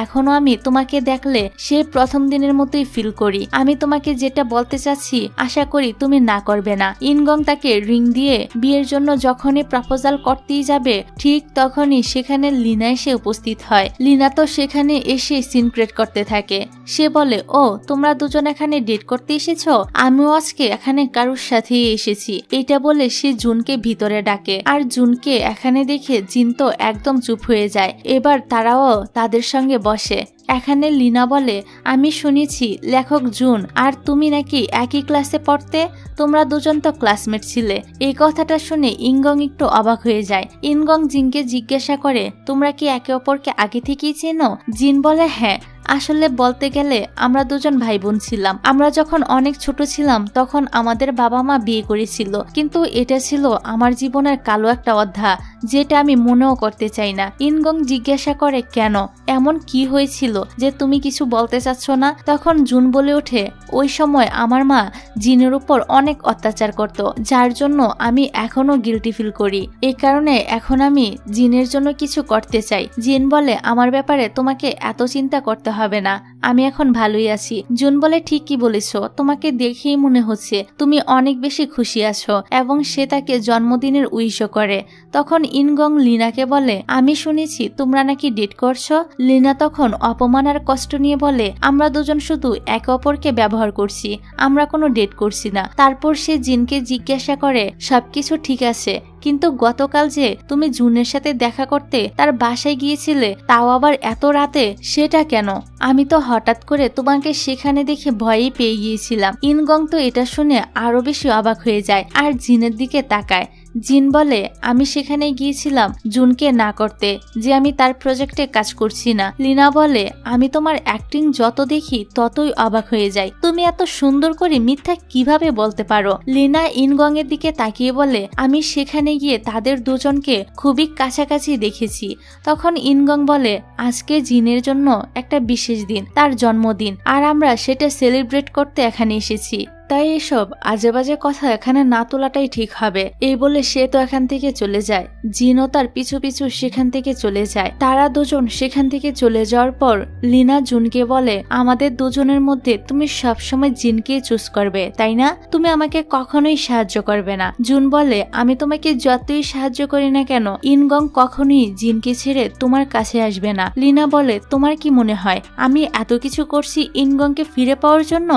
এখনো আমি তোমাকে দেখলে সে প্রথম দিনের মতোই ফিল করি। আমি তোমাকে যেটা বলতে চাচ্ছি আশা করি তুমি না করবে না। ইনগং তাকে রিং দিয়ে বিয়ের জন্য যখনই প্রপোজাল করতেই যাবে, ঠিক তখনই সেখানে লিনা এসে উপস্থিত হয়। লিনা তো সেখানে এসে সিন ক্রিয়েট করতে থাকে। সে বলে, ও তোমরা দুজন এখানে ডেট করতে এসেছো? আমিও আজকে এখানে কারোর সাথে এসেছি। এটা বলে সে জুনকে ভিতরে ডাকে, আর জুনকে এখানে দেখে জিন তো একদম চুপ হয়ে যায়। এবার তারাও তাদের সঙ্গে বসে। এখানে লিনা বলে, আমি শুনেছি লেখক জুন আর তুমি নাকি একই ক্লাসে পড়তে, তোমরা দুজন তো ক্লাসমেট ছিলে। এই কথাটা শুনে ইনগং একটু অবাক হয়ে যায়। ইনগং জিনকে জিজ্ঞাসা করে, তোমরা কি একে অপরকে আগে থেকেই চেনো? জিন বলে, হ্যাঁ, আসলে বলতে গেলে আমরা দুজন ভাই বোন ছিলাম। আমরা যখন অনেক ছোট ছিলাম তখন আমাদের বাবা মা বিয়ে করেছিল, কিন্তু এটা ছিল আমার জীবনের কালো একটা অধ্যায়, যেটা আমি মনেও করতে চাই না। ইনগং জিজ্ঞাসা করে, কেন, এমন কি হয়েছিল যে তুমি কিছু বলতে চাচ্ছ না? তখন জুন বলে ওঠে, ওই সময় আমার মা জিনের উপর অনেক অত্যাচার করত, যার জন্য আমি এখনো গিল্টি ফিল করি। এই কারণে এখন আমি জিনের জন্য কিছু করতে চাই। জিন বলে, আমার ব্যাপারে তোমাকে এত চিন্তা করতে হবে না, আমি এখন ভালোই আছি। জুন বলে, ঠিকই বলেছ, তোমাকে দেখেই মনে হচ্ছে তুমি অনেক বেশি খুশি আছো, এবং সে তাকে জন্মদিনের উইশও করে। তখন ইনগং লিনাকে বলে, আমি শুনেছি তোমরা নাকি ডেট করছো। লিনা তখন অপমান আর কষ্ট নিয়ে বলে, আমরা দুজন শুধু একে অপরকে ব্যবহার করছি, আমরা কোনো ডেট করছি না। তারপর সে জিনকে জিজ্ঞাসা করে, সবকিছু ঠিক আছে, কিন্তু গতকাল যে তুমি জুনের সাথে দেখা করতে তার বাসায় গিয়েছিলে, তাও আবার এত রাতে, সেটা কেন? আমি তো হঠাৎ করে তোমাকে সেখানে দেখে ভয়েই পেয়ে গিয়েছিলাম। ইনগং তো এটা শুনে আরো বেশি অবাক হয়ে যায় আর জিনের দিকে তাকায়। জিন বলে আমি সেখানে গিয়েছিলাম জুনকে না করতে, যে আমি তার প্রজেক্টে কাজ করছি না। লিনা বলে আমি তোমার অ্যাক্টিং যত দেখি ততই অবাক হয়ে যাই, তুমি এত সুন্দর করে মিথ্যা কিভাবে বলতে পারো। লিনা ইনগং এর দিকে তাকিয়ে বলে আমি সেখানে গিয়ে তাদের দুজনকে খুবই কাছাকাছি দেখেছি। তখন ইনগং বলে আজকে জিনের জন্য একটা বিশেষ দিন, তার জন্মদিন, আর আমরা সেটা সেলিব্রেট করতে এখানে এসেছি, তাই এসব আজেবাজে কথা এখানে না তোলাটাই ঠিক হবে। এই বলে সে তো এখান থেকে চলে যায়। জিনও তার পিছু পিছু সেখান থেকে চলে যায়। তারা দুজন সেখান থেকে চলে যাওয়ার পর লিনা জুনকে বলে আমাদের দুজনের মধ্যে তুমি সবসময় জিনকে চুজ করবে, তাই না? তুমি আমাকে কখনোই সাহায্য করবে না। জুন বলে আমি তোমাকে যতই সাহায্য করি না কেন ইনগং কখনোই জিনকে ছেড়ে তোমার কাছে আসবে না। লিনা বলে তোমার কি মনে হয় আমি এত কিছু করছি ইনগংকে ফিরে পাওয়ার জন্য?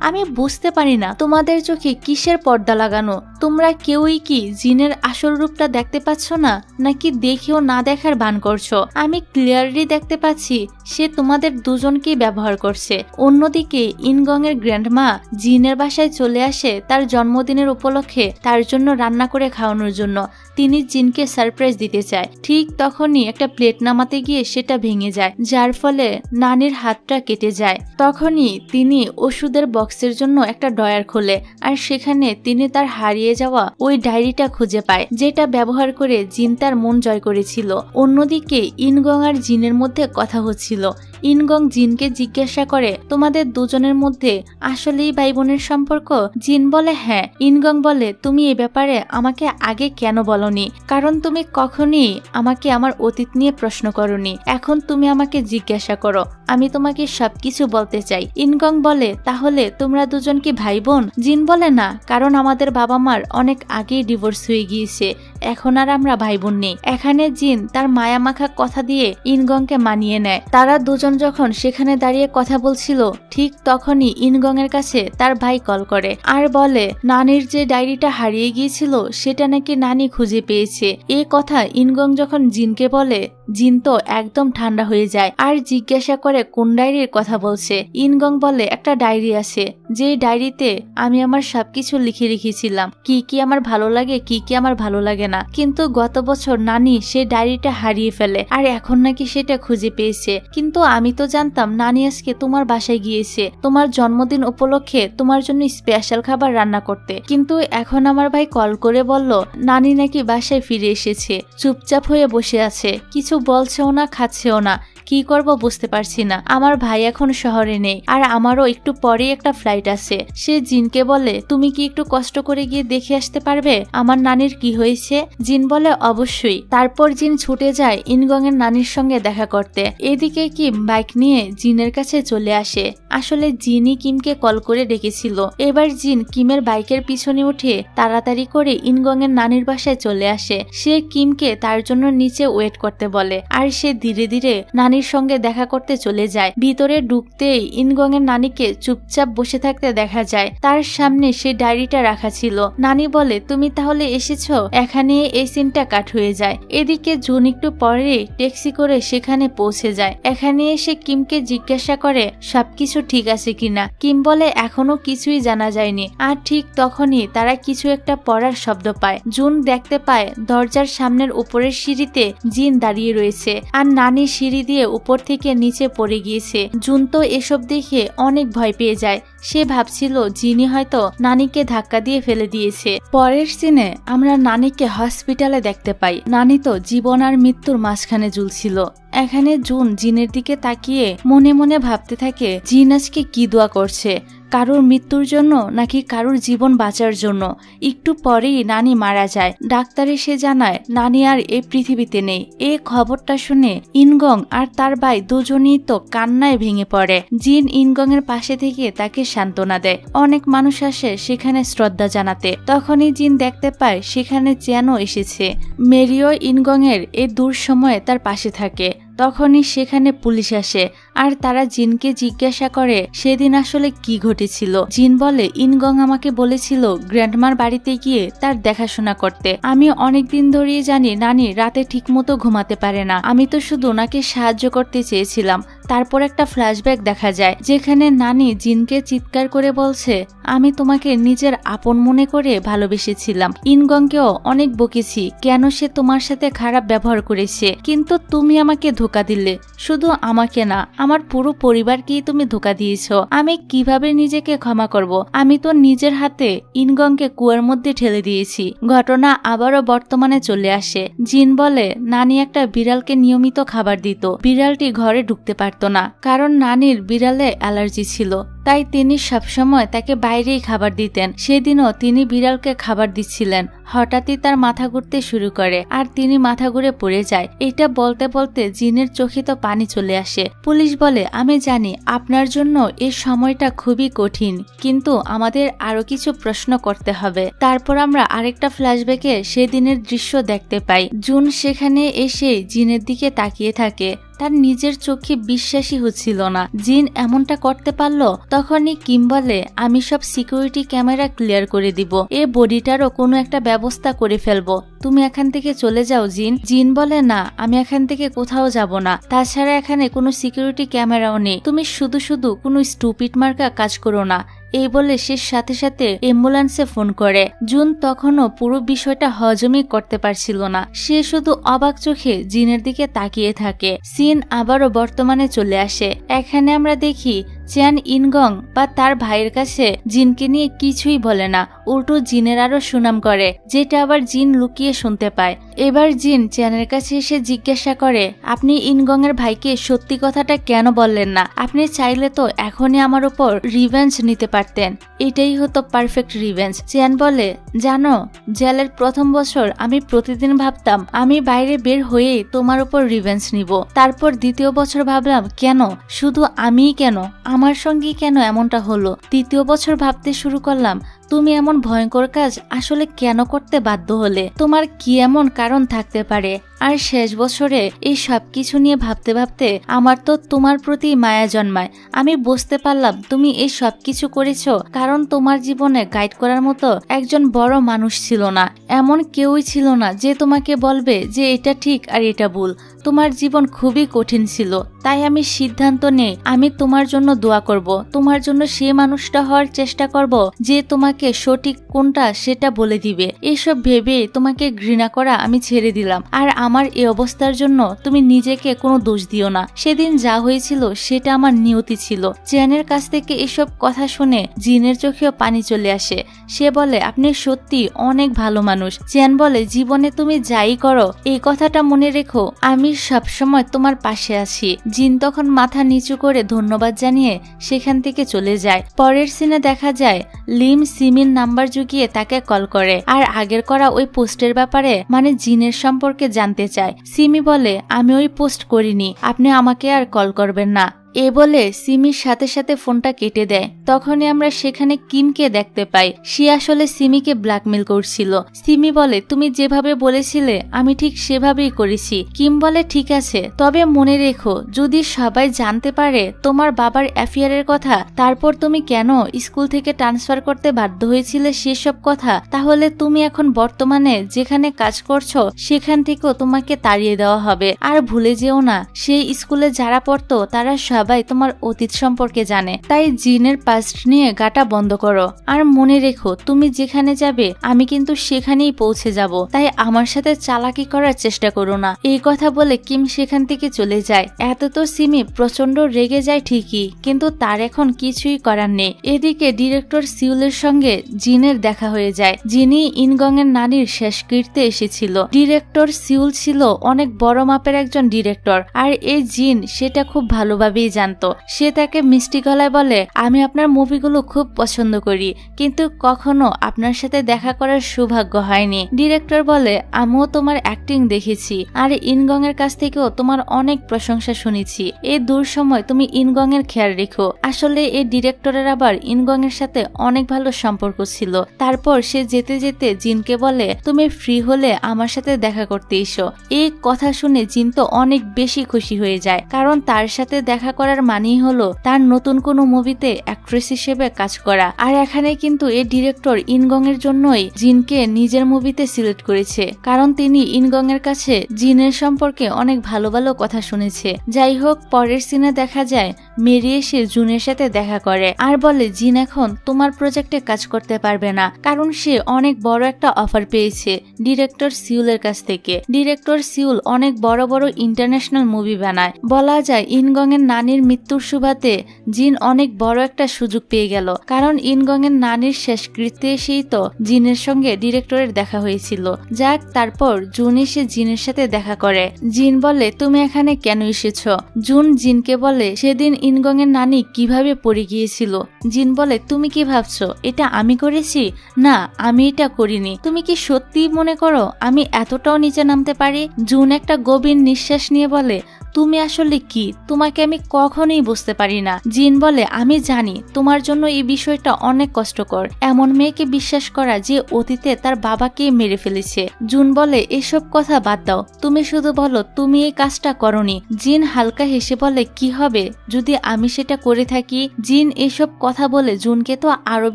আমি বুঝতে পারি না তোমাদের চোখে কিসের পর্দা লাগানো। তোমরা কেউই কি জিনের আসল রূপটা দেখতে পাচ্ছ না, নাকি দেখেও না দেখার ভান করছো? আমি ক্লিয়ারলি দেখতে পাচ্ছি সে তোমাদের দুজনকেই ব্যবহার করছে। অন্যদিকে ইনগং এর গ্র্যান্ডমা জিনের বাসায় চলে আসে তার জন্মদিনের উপলক্ষে তার জন্য রান্না করে খাওয়ানোর জন্য। তিনি জিনকে সারপ্রাইজ দিতে চায়। ঠিক তখনই একটা প্লেট নামাতে গিয়ে সেটা ভেঙে যায়, যার ফলে নানির হাতটা কেটে যায়। তখনই তিনি ওষুধের বক্সের জন্য একটা ডয়ার খোলে, আর সেখানে তিনি তার হারিয়ে যাওয়া ওই ডায়েরিটা খুঁজে পায়, যেটা ব্যবহার করে জিন তার মন জয় করেছিল। অন্যদিকে ইনগং আর জিনের মধ্যে কথা হচ্ছিল। ইনগং জিনকে জিজ্ঞাসা করে তোমাদের দুজনের মধ্যে আসলেই ভাই বোনের সম্পর্ক? জিন বলে হ্যাঁ। ইনগং বলে তুমি এ ব্যাপারে আমাকে আগে কেন বলনি? কারণ তুমি কখনই আমাকে আমার অতীত নিয়ে প্রশ্ন করনি, এখন তুমি আমাকে জিজ্ঞাসা করো, আমি তোমাকে সবকিছু বলতে চাই। ইনগং বলে তাহলে তোমরা দুজন কি ভাই বোন? জিন বলে না, কারণ আমাদের বাবা মার অনেক আগেই ডিভোর্স হয়ে গিয়েছে, এখন আর আমরা ভাই বোন নেই। এখানে জিন তার মায়ামাখা কথা দিয়ে ইনগংকে মানিয়ে নেয়। তারা দুজন যখন সেখানে দাঁড়িয়ে কথা বলছিল ঠিক তখনই ইনগং এর কাছে তার ভাই কল করে আর বলে নানির যে ডায়েরিটা হারিয়ে গিয়েছিল সেটা নাকি নানি খুঁজে পেয়েছে। এই কথা ইনগং যখন জিনকে বলে জিন তো একদম ঠান্ডা হয়ে যায় আর জিজ্ঞাসা করে কোন ডায়েরির কথা বলছে। ইনগং বলে একটা ডায়েরি আছে, যে ডায়েরিতে আমি আমার সবকিছু লিখে রেখেছিলাম, কি কি আমার ভালো লাগে কি কি আমার ভালো লাগে না। কিন্তু গত বছর নানি সে ডায়েরিটা হারিয়ে ফেলে আর এখন নাকি সেটা খুঁজে পেয়েছে। কিন্তু আমি তো জানতাম নানি আজকে তোমার বাসায় গিয়েছে তোমার জন্মদিন উপলক্ষে তোমার জন্য স্পেশাল খাবার রান্না করতে, কিন্তু এখন আমার ভাই কল করে বলল নানি নাকি বাসায় ফিরে এসেছে, চুপচাপ হয়ে বসে আছে, কিছু বলছেও না খাচ্ছেও না। কি করব বুঝতে পারছি না। আমার ভাই এখন শহরে নেই আর আমারও একটু পরেই একটা ফ্লাইট আছে। সে জিনকে বলে তুমি কি একটু কষ্ট করে গিয়ে দেখে আসতে পারবে আমার নানির কি হয়েছে? জিন বলে অবশ্যই। তারপর জিন ছুটে যায় ইনগং এর নানির সঙ্গে দেখা করতে। এদিকে কিম বাইক নিয়ে জিনের কাছে চলে আসে। আসলে জিনই কিমকে কল করে ডেকেছিল। এবার জিন কিমের বাইকের পিছনে উঠে তাড়াতাড়ি করে ইনগং এর নানির বাসায় চলে আসে। সে কিমকে তার জন্য নিচে ওয়েট করতে বলে আর সে ধীরে ধীরে নানির সঙ্গে দেখা করতে চলে যায়। ভিতরে ঢুকতেই ইনগং এর নানিকে চুপচাপ বসে থাকতে দেখা যায়। তার সামনে সে ডায়েরিটা রাখা ছিল। নানি বলে তুমি তাহলে এসেছো? এখানে এই সিনটা কাট হয়ে যায়। এদিকে জুন একটু পরে ট্যাক্সি করে সেখানে পৌঁছে যায়। এখানে এসে কিমকে জিজ্ঞাসা করে সবকিছু ঠিক আছে কিনা। কিম বলে এখনো কিছুই জানা যায়নি। আর ঠিক তখনই তারা কিছু একটা পড়ার শব্দ পায়। জুন দেখতে পায় দরজার সামনের উপরের সিঁড়িতে জিন দাঁড়িয়ে রয়েছে আর নানি সিঁড়ি দিয়ে উপর থেকে নিচে পড়ে গিয়েছে। জুন তো এসব দেখে অনেক ভয় পেয়ে যায়। সে ভাবছিল জিনি হয়তো নানিকে ধাক্কা দিয়ে ফেলে দিয়েছে। পরের সিনে আমরা নানিকে হসপিটালে দেখতে পাই। নানি তো জীবন আর মৃত্যুর মাঝখানে ঝুলছিল। এখানে জুন জিনের দিকে তাকিয়ে মনে মনে ভাবতে থাকে জিন আজকে কি দোয়া করছে, কারোর মৃত্যুর জন্য নাকি কারোর জীবন বাঁচার জন্য। একটু পরেই নানি মারা যায়। ডাক্তার এসে জানায় নানি আর এই পৃথিবীতে নেই। এই খবরটা শুনে ইনগং আর তার ভাই দুজনেই তো কান্নায় ভেঙে পড়ে। জিন ইনগং এর পাশে থেকে তাকে সান্ত্বনা দেয়। অনেক মানুষ আসে সেখানে শ্রদ্ধা জানাতে। তখনই জিন দেখতে পায় সেখানে চ্যানও এসেছে। মেরিও ইনগং এর এই দূর সময়ে তার পাশে থাকে। তখনই সেখানে পুলিশ আসে আর তারা জিনকে জিজ্ঞাসা করে সেদিন আসলে কি ঘটেছিল। জিন বলে ইনগং আমাকে বলেছিল গ্র্যান্ডমার বাড়িতে গিয়ে তার দেখাশোনা করতে। আমি অনেকদিন ধরেই জানি নানি রাতে ঠিকমতো ঘুমাতে পারে না, আমি তো শুধু ওনাকে সাহায্য করতে চেয়েছিলাম। তারপর একটা ফ্ল্যাশব্যাক দেখা যায় যেখানে নানি জিনকে চিৎকার করে বলছে আমি তোমাকে নিজের আপন মনে করে ভালোবেসেছিলাম, ইনগংকেও অনেক বকেছি কেন সে তোমার সাথে খারাপ ব্যবহার করেছে, কিন্তু তুমি আমাকে ধোঁকা দিলে। শুধু আমাকে না, আমার পুরো পরিবারকেই তুমি ধোঁকা দিয়েছ। আমি কিভাবে নিজেকে ক্ষমা করব? আমি তো নিজের হাতে ইনগংকে কুয়ার মধ্যে ঠেলে দিয়েছি। ঘটনা আবারও বর্তমানে চলে আসে। জিন বলে নানি একটা বিড়ালকে নিয়মিত খাবার দিত, বিড়ালটি ঘরে ঢুকতে পারত না কারণ নানির বিড়ালে অ্যালার্জি ছিল, তাই তিনি সবসময় তাকে বাইরেই খাবার দিতেন। সেদিনও তিনি বিড়ালকে খাবার দিচ্ছিলেন, হঠাৎই তার মাথা ঘুরতে শুরু করে আর তিনি মাথা ঘুরে পড়ে যায়। এটা বলতে বলতে জিনের চোখে তো পানি চলে আসে। পুলিশ বলে আমি জানি আপনার জন্য এই সময়টা খুবই কঠিন, কিন্তু আমাদের আরো কিছু প্রশ্ন করতে হবে। তারপর আমরা আরেকটা ফ্ল্যাশব্যাকে সেদিনের দৃশ্য দেখতে পাই। জুন সেখানে এসে জিনের দিকে তাকিয়ে থাকে, তার নিজের চোখে বিশ্বাসই হচ্ছিল না জিন এমনটা করতে পারলো। তখনই কিম বলে আমি সব সিকিউরিটি ক্যামেরা ক্লিয়ার করে দিব, এ বডিটারও কোনো একটা ব্যবস্থা করে ফেলবো, তুমি এখান থেকে চলে যাও জিন। জিন বলে না, আমি এখান থেকে কোথাও যাব না, তাছাড়া এখানে কোনো সিকিউরিটি ক্যামেরাও নেই, তুমি শুধু শুধু কোনো স্টুপিড মার্কা কাজ করো না। এই বলে সে সাথে সাথে অ্যাম্বুলেন্সে ফোন করে। জুন তখনও পুরো বিষয়টা হজমই করতে পারছিল না, সে শুধু অবাক চোখে জিনের দিকে তাকিয়ে থাকে। সিন আবারও বর্তমানে চলে আসে। এখানে আমরা দেখি চ্যান ইনগং বা তার ভাইয়ের কাছে জিনকে নিয়ে কিছুই বলে না, উল্টো জিনের আরো সুনাম করে, যেটা আবার জিন লুকিয়ে শুনতে পায়। এবার জিন চ্যানের কাছে এসে জিজ্ঞাসা করে আপনি ইনগং এর ভাইকে সত্যি কথাটা কেন বললেন না? আপনি চাইলে তো এখনই আমার উপর রিভেঞ্জ নিতে পারতেন, এটাই হতো পারফেক্ট রিভেঞ্জ। চ্যান বলে জানো, জেলের প্রথম বছর আমি প্রতিদিন ভাবতাম আমি বাইরে বের হয়েই তোমার উপর রিভেঞ্জ নিব। তারপর দ্বিতীয় বছর ভাবলাম কেন, শুধু আমিই কেন, আমার সঙ্গেই কেন এমনটা হলো। তৃতীয় বছর ভাবতে শুরু করলাম তুমি এমন ভয়ঙ্কর কাজ আসলে কেন করতে বাধ্য হলে, তোমার কি এমন কারণ থাকতে পারে। আর শেষ বছরে এই সবকিছু নিয়ে ভাবতে ভাবতে আমার তো তোমার প্রতি মায়া জন্মায়। আমি বুঝতে পারলাম তুমি এই সবকিছু করেছো কারণ তোমার জীবনে গাইড করার মতো একজন বড় মানুষ ছিল না, এমন কেউই ছিল না যে তোমাকে বলবে যে এটা ঠিক আর এটা ভুল। তোমার জীবন খুবই কঠিন ছিল, তাই আমি সিদ্ধান্ত নেই আমি তোমার জন্য দোয়া করব, তোমার জন্য সে মানুষটা হওয়ার চেষ্টা করব যে তোমাকে সঠিক কোনটা সেটা বলে দিবে। এসব ভেবে তোমাকে ঘৃণা করা আমি ছেড়ে দিলাম, আর আমার এই অবস্থার জন্য তুমি নিজেকে কোনো দোষ দিও না। সেদিন যা হয়েছিল সেটা আমার নিয়তি ছিল। চ্যানের কাছ থেকে এসব কথা শুনে জিনের চোখেও পানি চলে আসে। সে বলে আপনি সত্যি অনেক ভালো মানুষ। চ্যান বলে জীবনে তুমি যাই করো এই কথাটা মনে রেখো, আমি সবসময় তোমার পাশে আছি। জিন তখন মাথা নিচু করে ধন্যবাদ জানিয়ে সেখান থেকে চলে যায়। পরের সিনে দেখা যায় লিম সিমির নাম্বার জুগিয়ে তাকে কল করে আর আগের করা ওই পোস্টের ব্যাপারে মানে জিনের সম্পর্কে জানতে চায়। সিমি বলে আমি ওই পোস্ট করিনি, আপনি আমাকে আর কল করবেন না। এ বলে সিমির সাথে সাথে ফোনটা কেটে দেয়। তখনই আমরা সেখানে কিমকে দেখতে পাই, সে আসলে সিমিকে ব্ল্যাকমেল করছিল। সিমি বলে তুমি যেভাবে বলেছিলে আমি ঠিক সেভাবেই করেছি। কিম বলে ঠিক আছে, তবে মনে রেখো যদি সবাই জানতে পারে তোমার বাবার অ্যাফেয়ারের কথা, তারপর তুমি কেন স্কুল থেকে ট্রান্সফার করতে বাধ্য হয়েছিলে সেসব কথা, তাহলে তুমি এখন বর্তমানে যেখানে কাজ করছো সেখান থেকেও তোমাকে তাড়িয়ে দেওয়া হবে। আর ভুলে যেও না সেই স্কুলে যারা পড়তো তারা সবাই তোমার অতীত সম্পর্কে জানে, তাই জিনের পাস্ট নিয়ে গাটা বন্ধ করো। আর মনে রেখো তুমি যেখানে যাবে আমি কিন্তু সেখানেই পৌঁছে যাব, তাই আমার সাথে চালাকি করার চেষ্টা করো না। এই কথা বলে কিম সেখান থেকে চলে যায়। এত তো সিমি প্রচন্ড রেগে যায় ঠিকই, কিন্তু তার এখন কিছুই করার নেই। এদিকে ডিরেক্টর সিউলের সঙ্গে জিনের দেখা হয়ে যায়, যিনি ইনগং এর নানির শেষকৃত্যে এসেছিল। ডিরেক্টর সিউল ছিল অনেক বড় মাপের একজন ডিরেক্টর, আর এই জিন সেটা খুব ভালোভাবেই জানতো। সে তাকে মিষ্টি গলায় বলে আমি আপনার মুভিগুলো খুব পছন্দ করি, কিন্তু কখনো আপনার সাথে দেখা করার সৌভাগ্য হয়নি। ডিরেক্টর বলে আমিও তোমার অ্যাক্টিং দেখেছি, আর ইনগং এর কাছ থেকেও তোমার অনেক প্রশংসা শুনেছি। এই দূর সময় তুমি ইনগং এর খেয়াল রেখো। আসলে এই ডিরেক্টরের আবার ইনগং এর সাথে অনেক ভালো সম্পর্ক ছিল। তারপর সে যেতে যেতে জিনকে বলে তুমি ফ্রি হলে আমার সাথে দেখা করতে এসো। এই কথা শুনে জিন তো অনেক বেশি খুশি হয়ে যায়, কারণ তার সাথে দেখা করার করার মানেই হলো তার নতুন কোনো মুভিতে অ্যাক্ট্রেস হিসেবে কাজ করা। আর এখানে কিন্তু এই ডিরেক্টর ইনগং এর জন্যই জিনকে নিজের মুভিতে সিলেক্ট করেছে, কারণ তিনি ইনগং এর কাছে জিনের সম্পর্কে অনেক ভালো ভালো কথা শুনেছে। যাই হোক, পরের সিনে দেখা যায় মেরি এসে জুনের সাথে দেখা করে আর বলে জিন এখন তোমার প্রজেক্টে কাজ করতে পারবে না, কারণ সে অনেক বড় একটা অফার পেয়েছে ডিরেক্টর সিউলের কাছ থেকে। ডিরেক্টর সিউল অনেক বড় বড় ইন্টারন্যাশনাল মুভি বানায়। বলা যায় ইনগং এর নানির মৃত্যুর সুবাদে জিন অনেক বড় একটা সুযোগ পেয়ে গেল, কারণ ইনগং এর নানির শেষকৃত্যে এসেই তো জিনের সঙ্গে ডিরেক্টরের দেখা হয়েছিল। যাক, তারপর জুন এসে জিনের সাথে দেখা করে। জিন বলে তুমি এখানে কেন এসেছো? জুন জিনকে বলে সেদিন ইনগং এর নানি কিভাবে পড়ে গিয়েছিল। জিন বলে তুমি কি ভাবছো এটা আমি করেছি? না, আমি এটা করিনি। তুমি কি সত্যি মনে করো আমি এতটাও নিচে নামতে পারি? জুন একটা গভীর নিঃশ্বাস নিয়ে বলে তুমি আসলে কি? তোমাকে আমি কখনোই বুঝতে পারি না। জিন বলে আমি জানি তোমার জন্য এই বিষয়টা অনেক কষ্টকর, এমন মেয়েকে বিশ্বাস করা যে অতীতে তার বাবাকে মেরে ফেলেছে। জুন বলে এসব কথা বাদ দাও, তুমি শুধু বলো তুমি এই কাজটা করনি। জিন হালকা হেসে বলে কি হবে যদি আমি সেটা করে থাকি? জিন এসব কথা বলে জুনকে তো আরো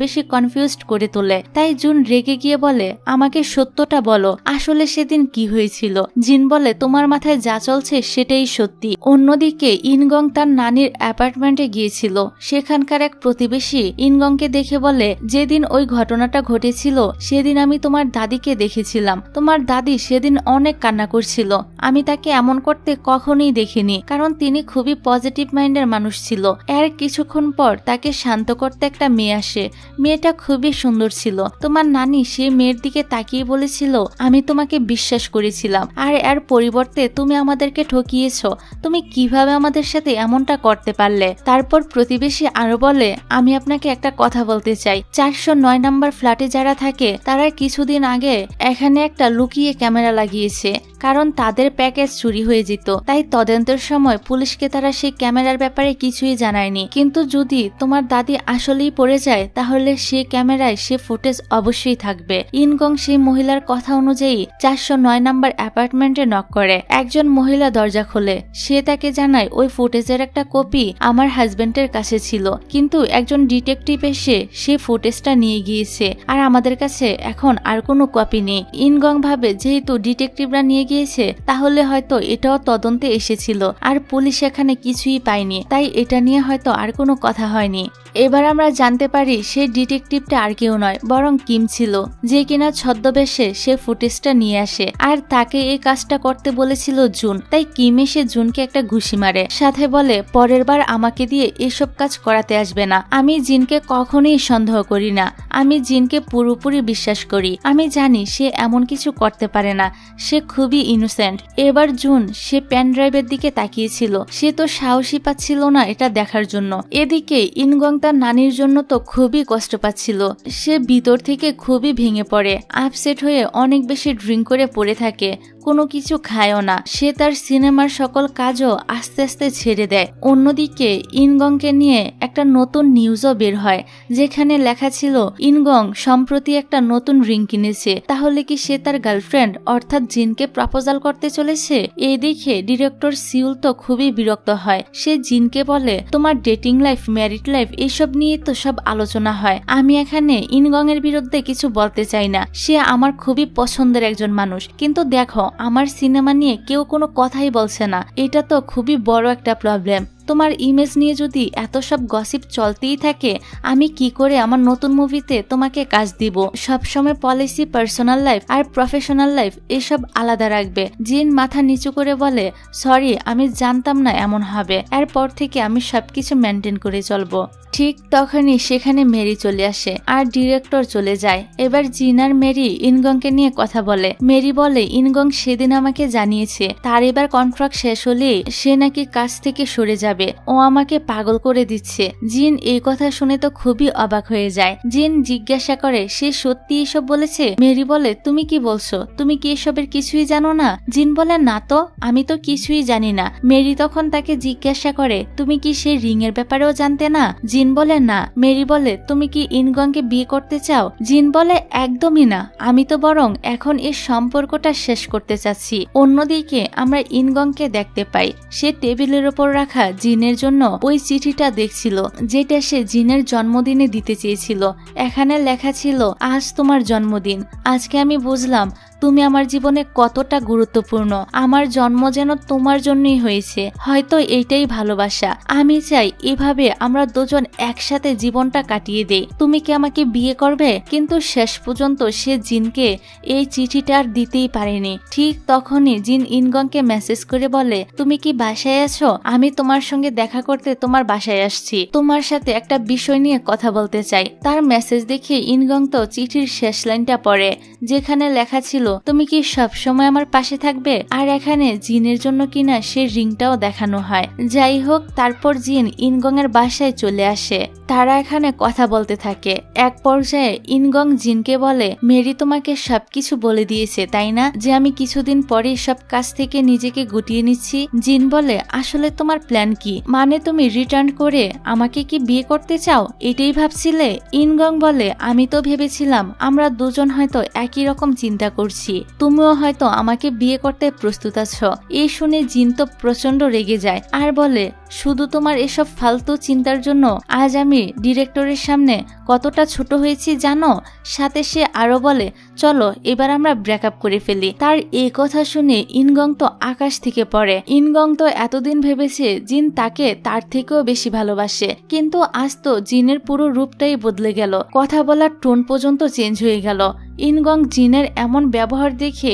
বেশি কনফিউজড করে তোলে। তাই জুন রেগে গিয়ে বলে আমাকে সত্যটা বলো, আসলে সেদিন কি হয়েছিল? জিন বলে তোমার মাথায় যা চলছে সেটাই সত্যি। অন্যদিকে ইনগং তার নানির অ্যাপার্টমেন্টে গিয়েছিল। সেখানকার এক প্রতিবেশী ইনগংকে দেখে বলে যেদিন ওই ঘটনাটা ঘটেছিল সেদিন আমি তোমার দাদিকে দেখেছিলাম। তোমার দাদি সেদিন অনেক কান্না করছিল। আমি তাকে এমন করতে কখনোই দেখিনি, কারণ তিনি খুবই পজিটিভ মাইন্ডের মানুষ ছিল। এর কিছুক্ষণ পর তাকে শান্ত করতে একটা মেয়ে আসে। মেয়েটা খুবই সুন্দর ছিল। তোমার নানি সেই মেয়ের দিকে তাকিয়ে বলেছিল আমি তোমাকে বিশ্বাস করেছিলাম, আর এর পরিবর্তে তুমি আমাদেরকে ঠকিয়েছো। তুমি কিভাবে আমাদের সাথে এমনটা করতে পারলে? তারপর প্রতিবেশী আরো বলে আমি আপনাকে একটা কথা বলতে চাই। 409 নাম্বার ফ্ল্যাটে যারা থাকে তারা কিছুদিন আগে এখানে একটা লুকিয়ে ক্যামেরা লাগিয়েছে, কারণ তাদের প্যাকেজ চুরি হয়ে যেত। তাই তদন্তের সময় পুলিশকে তারা সেই ক্যামেরার ব্যাপারে কিছুই জানায়নি। কিন্তু যদি তোমার দাদি আসলেই পড়ে যায় তাহলে সে ক্যামেরায় সে ফুটেজ অবশ্যই থাকবে। ইনগং সেই মহিলার কথা অনুযায়ী 409 নাম্বার অ্যাপার্টমেন্টে নক করে। একজন মহিলা দরজা খোলে। সে তাকে জানায় ওই ফুটেজের একটা কপি আমার হাজবেন্ডের কাছে ছিল, কিন্তু একজন ডিটেকটিভ এসে সে ফুটেজটা নিয়ে গিয়েছে আর আমাদের কাছে এখন আর কোনো কপি নেই। ইনগং ভাবে যেহেতু ডিটেকটিভরা নিয়ে গিয়েছে তাহলে হয়তো এটাও তদন্তে এসেছিল আর পুলিশ এখানে কিছুই পায়নি, তাই এটা নিয়ে হয়তো আর কোনো কথা হয়নি। এবার আমরা জানতে পারি সেই ডিটেকটিভটা আর কেউ নয় বরং কিম ছিল, যে কিনা ছদ্মবেশে সে ফুটেজটা নিয়ে আসে আর তাকে এই কাজটা করতে বলেছিল জুন। তাই কিম এসে জুনকে একটা ঘুষি মারে, সাথে বলে পরের বার আমাকে দিয়ে এসব কাজ করাতে আসবে না। আমি জিনকে কখনোই সন্দেহ করি না, আমি জিনকে পুরোপুরি বিশ্বাস করি। আমি জানি সে এমন কিছু করতে পারে না, সে খুবই ইনোসেন্ট। এবার জুন সে পেন ড্রাইভের দিকে তাকিয়েছিল, সে তো সাহসী পাচ্ছিল না এটা দেখার জন্য। এদিকে ইনগং তার নানির জন্য তো খুবই কষ্ট পাচ্ছিল। সে ভিতর থেকে খুবই ভেঙে পড়ে, আপসেট হয়ে অনেক বেশি ড্রিঙ্ক করে পড়ে থাকে, কোনো কিছু খায়ও না। সে তার সিনেমার সকল কাজও আস্তে আস্তে ছেড়ে দেয়। অন্যদিকে ইনগংকে নিয়ে একটা নতুন নিউজও বের হয়, যেখানে লেখা ছিল ইনগং সম্প্রতি একটা নতুন রিং কিনেছে। তাহলে কি সে তার গার্লফ্রেন্ড অর্থাৎ জিনকে প্রপোজাল করতে চলেছে? এই দেখে ডিরেক্টর সিউল তো খুবই বিরক্ত হয়। সে জিনকে বলে তোমার ডেটিং লাইফ, ম্যারিড লাইফ এসব নিয়ে তো সব আলোচনা হয়। আমি এখানে ইনগং এর বিরুদ্ধে কিছু বলতে চাই না, সে আমার খুবই পছন্দের একজন মানুষ, কিন্তু দেখো আমার সিনেমা নিয়ে কেউ কোনো কথাই বলছে না। এটা তো খুবই বড় একটা প্রবলেম। তোমার ইমেজ নিয়ে যদি এত সব গসিপ চলতেই থাকে আমি কি করে আমার নতুন মুভিতে তোমাকে কাজ দিব? সবসময় পলিসি পার্সোনাল লাইফ আর প্রফেশনাল লাইফ এসব আলাদা রাখবে। জিন মাথা নিচু করে বলে সরি, আমি জানতাম না এমন হবে। এরপর থেকে আমি সবকিছু মেনটেন করে চলবো। ঠিক তখনই সেখানে মেরি চলে আসে আর ডিরেক্টর চলে যায়। এবার জিন আর মেরি ইনগংকে নিয়ে কথা বলে। মেরি বলে ইনগং সেদিন আমাকে জানিয়েছে তার এবার কন্ট্রাক্ট শেষ হলেই সে নাকি কাজ থেকে সরে যাবে, ও আমাকে পাগল করে দিচ্ছে। জিন এই কথা শুনে তো খুবই অবাক হয়ে যায়। জিন জিজ্ঞাসা করে সে সত্যি এসব বলেছে? মেরি বলে তুমি কি বলছো, তুমি কি এসবের কিছুই জানো না? জিন বলে না তো, আমি তো কিছুই জানি না। মেরি তখন তাকে জিজ্ঞাসা করে তুমি কি সেই রিং এর ব্যাপারেও জানতে না? জিন বলে না। মেরি বলে তুমি কি ইনগংকে বিয়ে করতে চাও? জিন বলে একদমই না, আমি তো বরং এখন এই সম্পর্কটা শেষ করতে চাচ্ছি। অন্যদিকে আমরা ইনগংকে দেখতে পাই, সে টেবিলের উপর রাখা জিনের জন্য ওই চিঠিটা দেখছিল যেটা সে জিনের জন্মদিনে দিতে চেয়েছিল। এখানে লেখা ছিল, আজ তোমার জন্মদিন। আজকে আমি বুঝলাম তুমি আমার জীবনে কতটা গুরুত্বপূর্ণ। আমার জন্ম যেন তোমার জন্যই হয়েছে। হয়তো এইটাই ভালোবাসা। আমি চাই এভাবে আমরা দুজন একসাথে জীবনটা কাটিয়ে দেই। তুমি কি আমাকে বিয়ে করবে? কিন্তু শেষ পর্যন্ত সে জিনকে এই চিঠিটা আর দিতেই পারেনি। ঠিক তখনই জিন ইনগংকে মেসেজ করে বলে, তুমি কি বাসায় আছো? আমি তোমার সঙ্গে দেখা করতে তোমার বাসায় আসছি। তোমার সাথে একটা বিষয় নিয়ে কথা বলতে চাই। তার মেসেজ দেখে ইনগং তো চিঠির শেষ লাইনটা পড়ে, যেখানে লেখা ছিল, তুমি কি সব সময় আমার পাশে থাকবে? আর এখানে জিনের জন্য কিনা সে রিংটাও দেখানো হয়। যাই হোক, তারপর জিন ইনগং এর বাসায় চলে আসে। তারা এখানে কথা বলতে থাকে। এক পর্যায়ে ইনগং জিনকে বলে, মেরি তোমাকে সবকিছু বলে দিয়েছে তাই না, যে আমি কিছুদিন পরে সব কাজ থেকে নিজেকে গুটিয়ে নিচ্ছি? জিন বলে, আসলে তোমার প্ল্যান কি? মানে তুমি রিটার্ন করে আমাকে কি বিয়ে করতে চাও? এটাই ভাবছিলে? ইনগং বলে, আমি তো ভেবেছিলাম আমরা দুজন হয়তো একই রকম চিন্তা করছি। তুমিও হয়তো আমাকে বিয়ে করতে প্রস্তুত আছো। এই শুনে জিন তো প্রচন্ড রেগে যায় আর বলে, শুধু তোমার এসব ফালতু চিন্তার জন্য আজ আমি ডিরেক্টরের সামনে কতটা ছোট হয়েছি জানো? সাথে সে আরো বলে, চলো এবার আমরা ব্রেকআপ করে ফেলি। তার এই কথা শুনে ইনগং তো আকাশ থেকে পড়ে। ইনগং তো এতদিন ভেবেছে জিন তাকে তার থেকেও বেশি ভালোবাসে, কিন্তু আজ তো জিনের পুরো রূপটাই বদলে গেল। কথা বলার টোন পর্যন্ত চেঞ্জ হয়ে গেল। ইনগং জিনের এমন ব্যবহার দেখে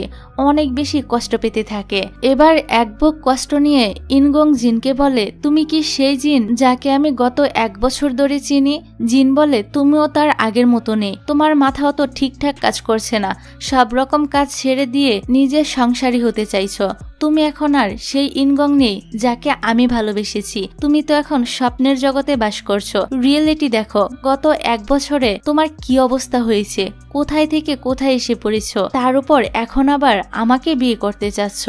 অনেক বেশি কষ্ট পেতে থাকে। এবার এক বুক কষ্ট নিয়ে ইনগং জিনকে বলে, তুমি কি সেই জিন যাকে আমি গত 1 বছর ধরে চিনি? জিন বলে, তুমিও তার আগের মতো নেই। তোমার মাথাও তো ঠিকঠাক কাজ করছে না। সব রকম কাজ ছেড়ে দিয়ে নিজের সংসারী হতে চাইছো। তুমি এখন আর সেই ইনগং নেই যাকে আমি ভালোবেসেছি। তুমি তো এখন স্বপ্নের জগতে বাস করছো। রিয়েলিটি দেখো, গত 1 বছরে তোমার কি অবস্থা হয়েছে, কোথায় থেকে কোথায় এসে পড়েছো, তার উপর এখন আবার আমাকে বিয়ে করতে চাচ্ছ।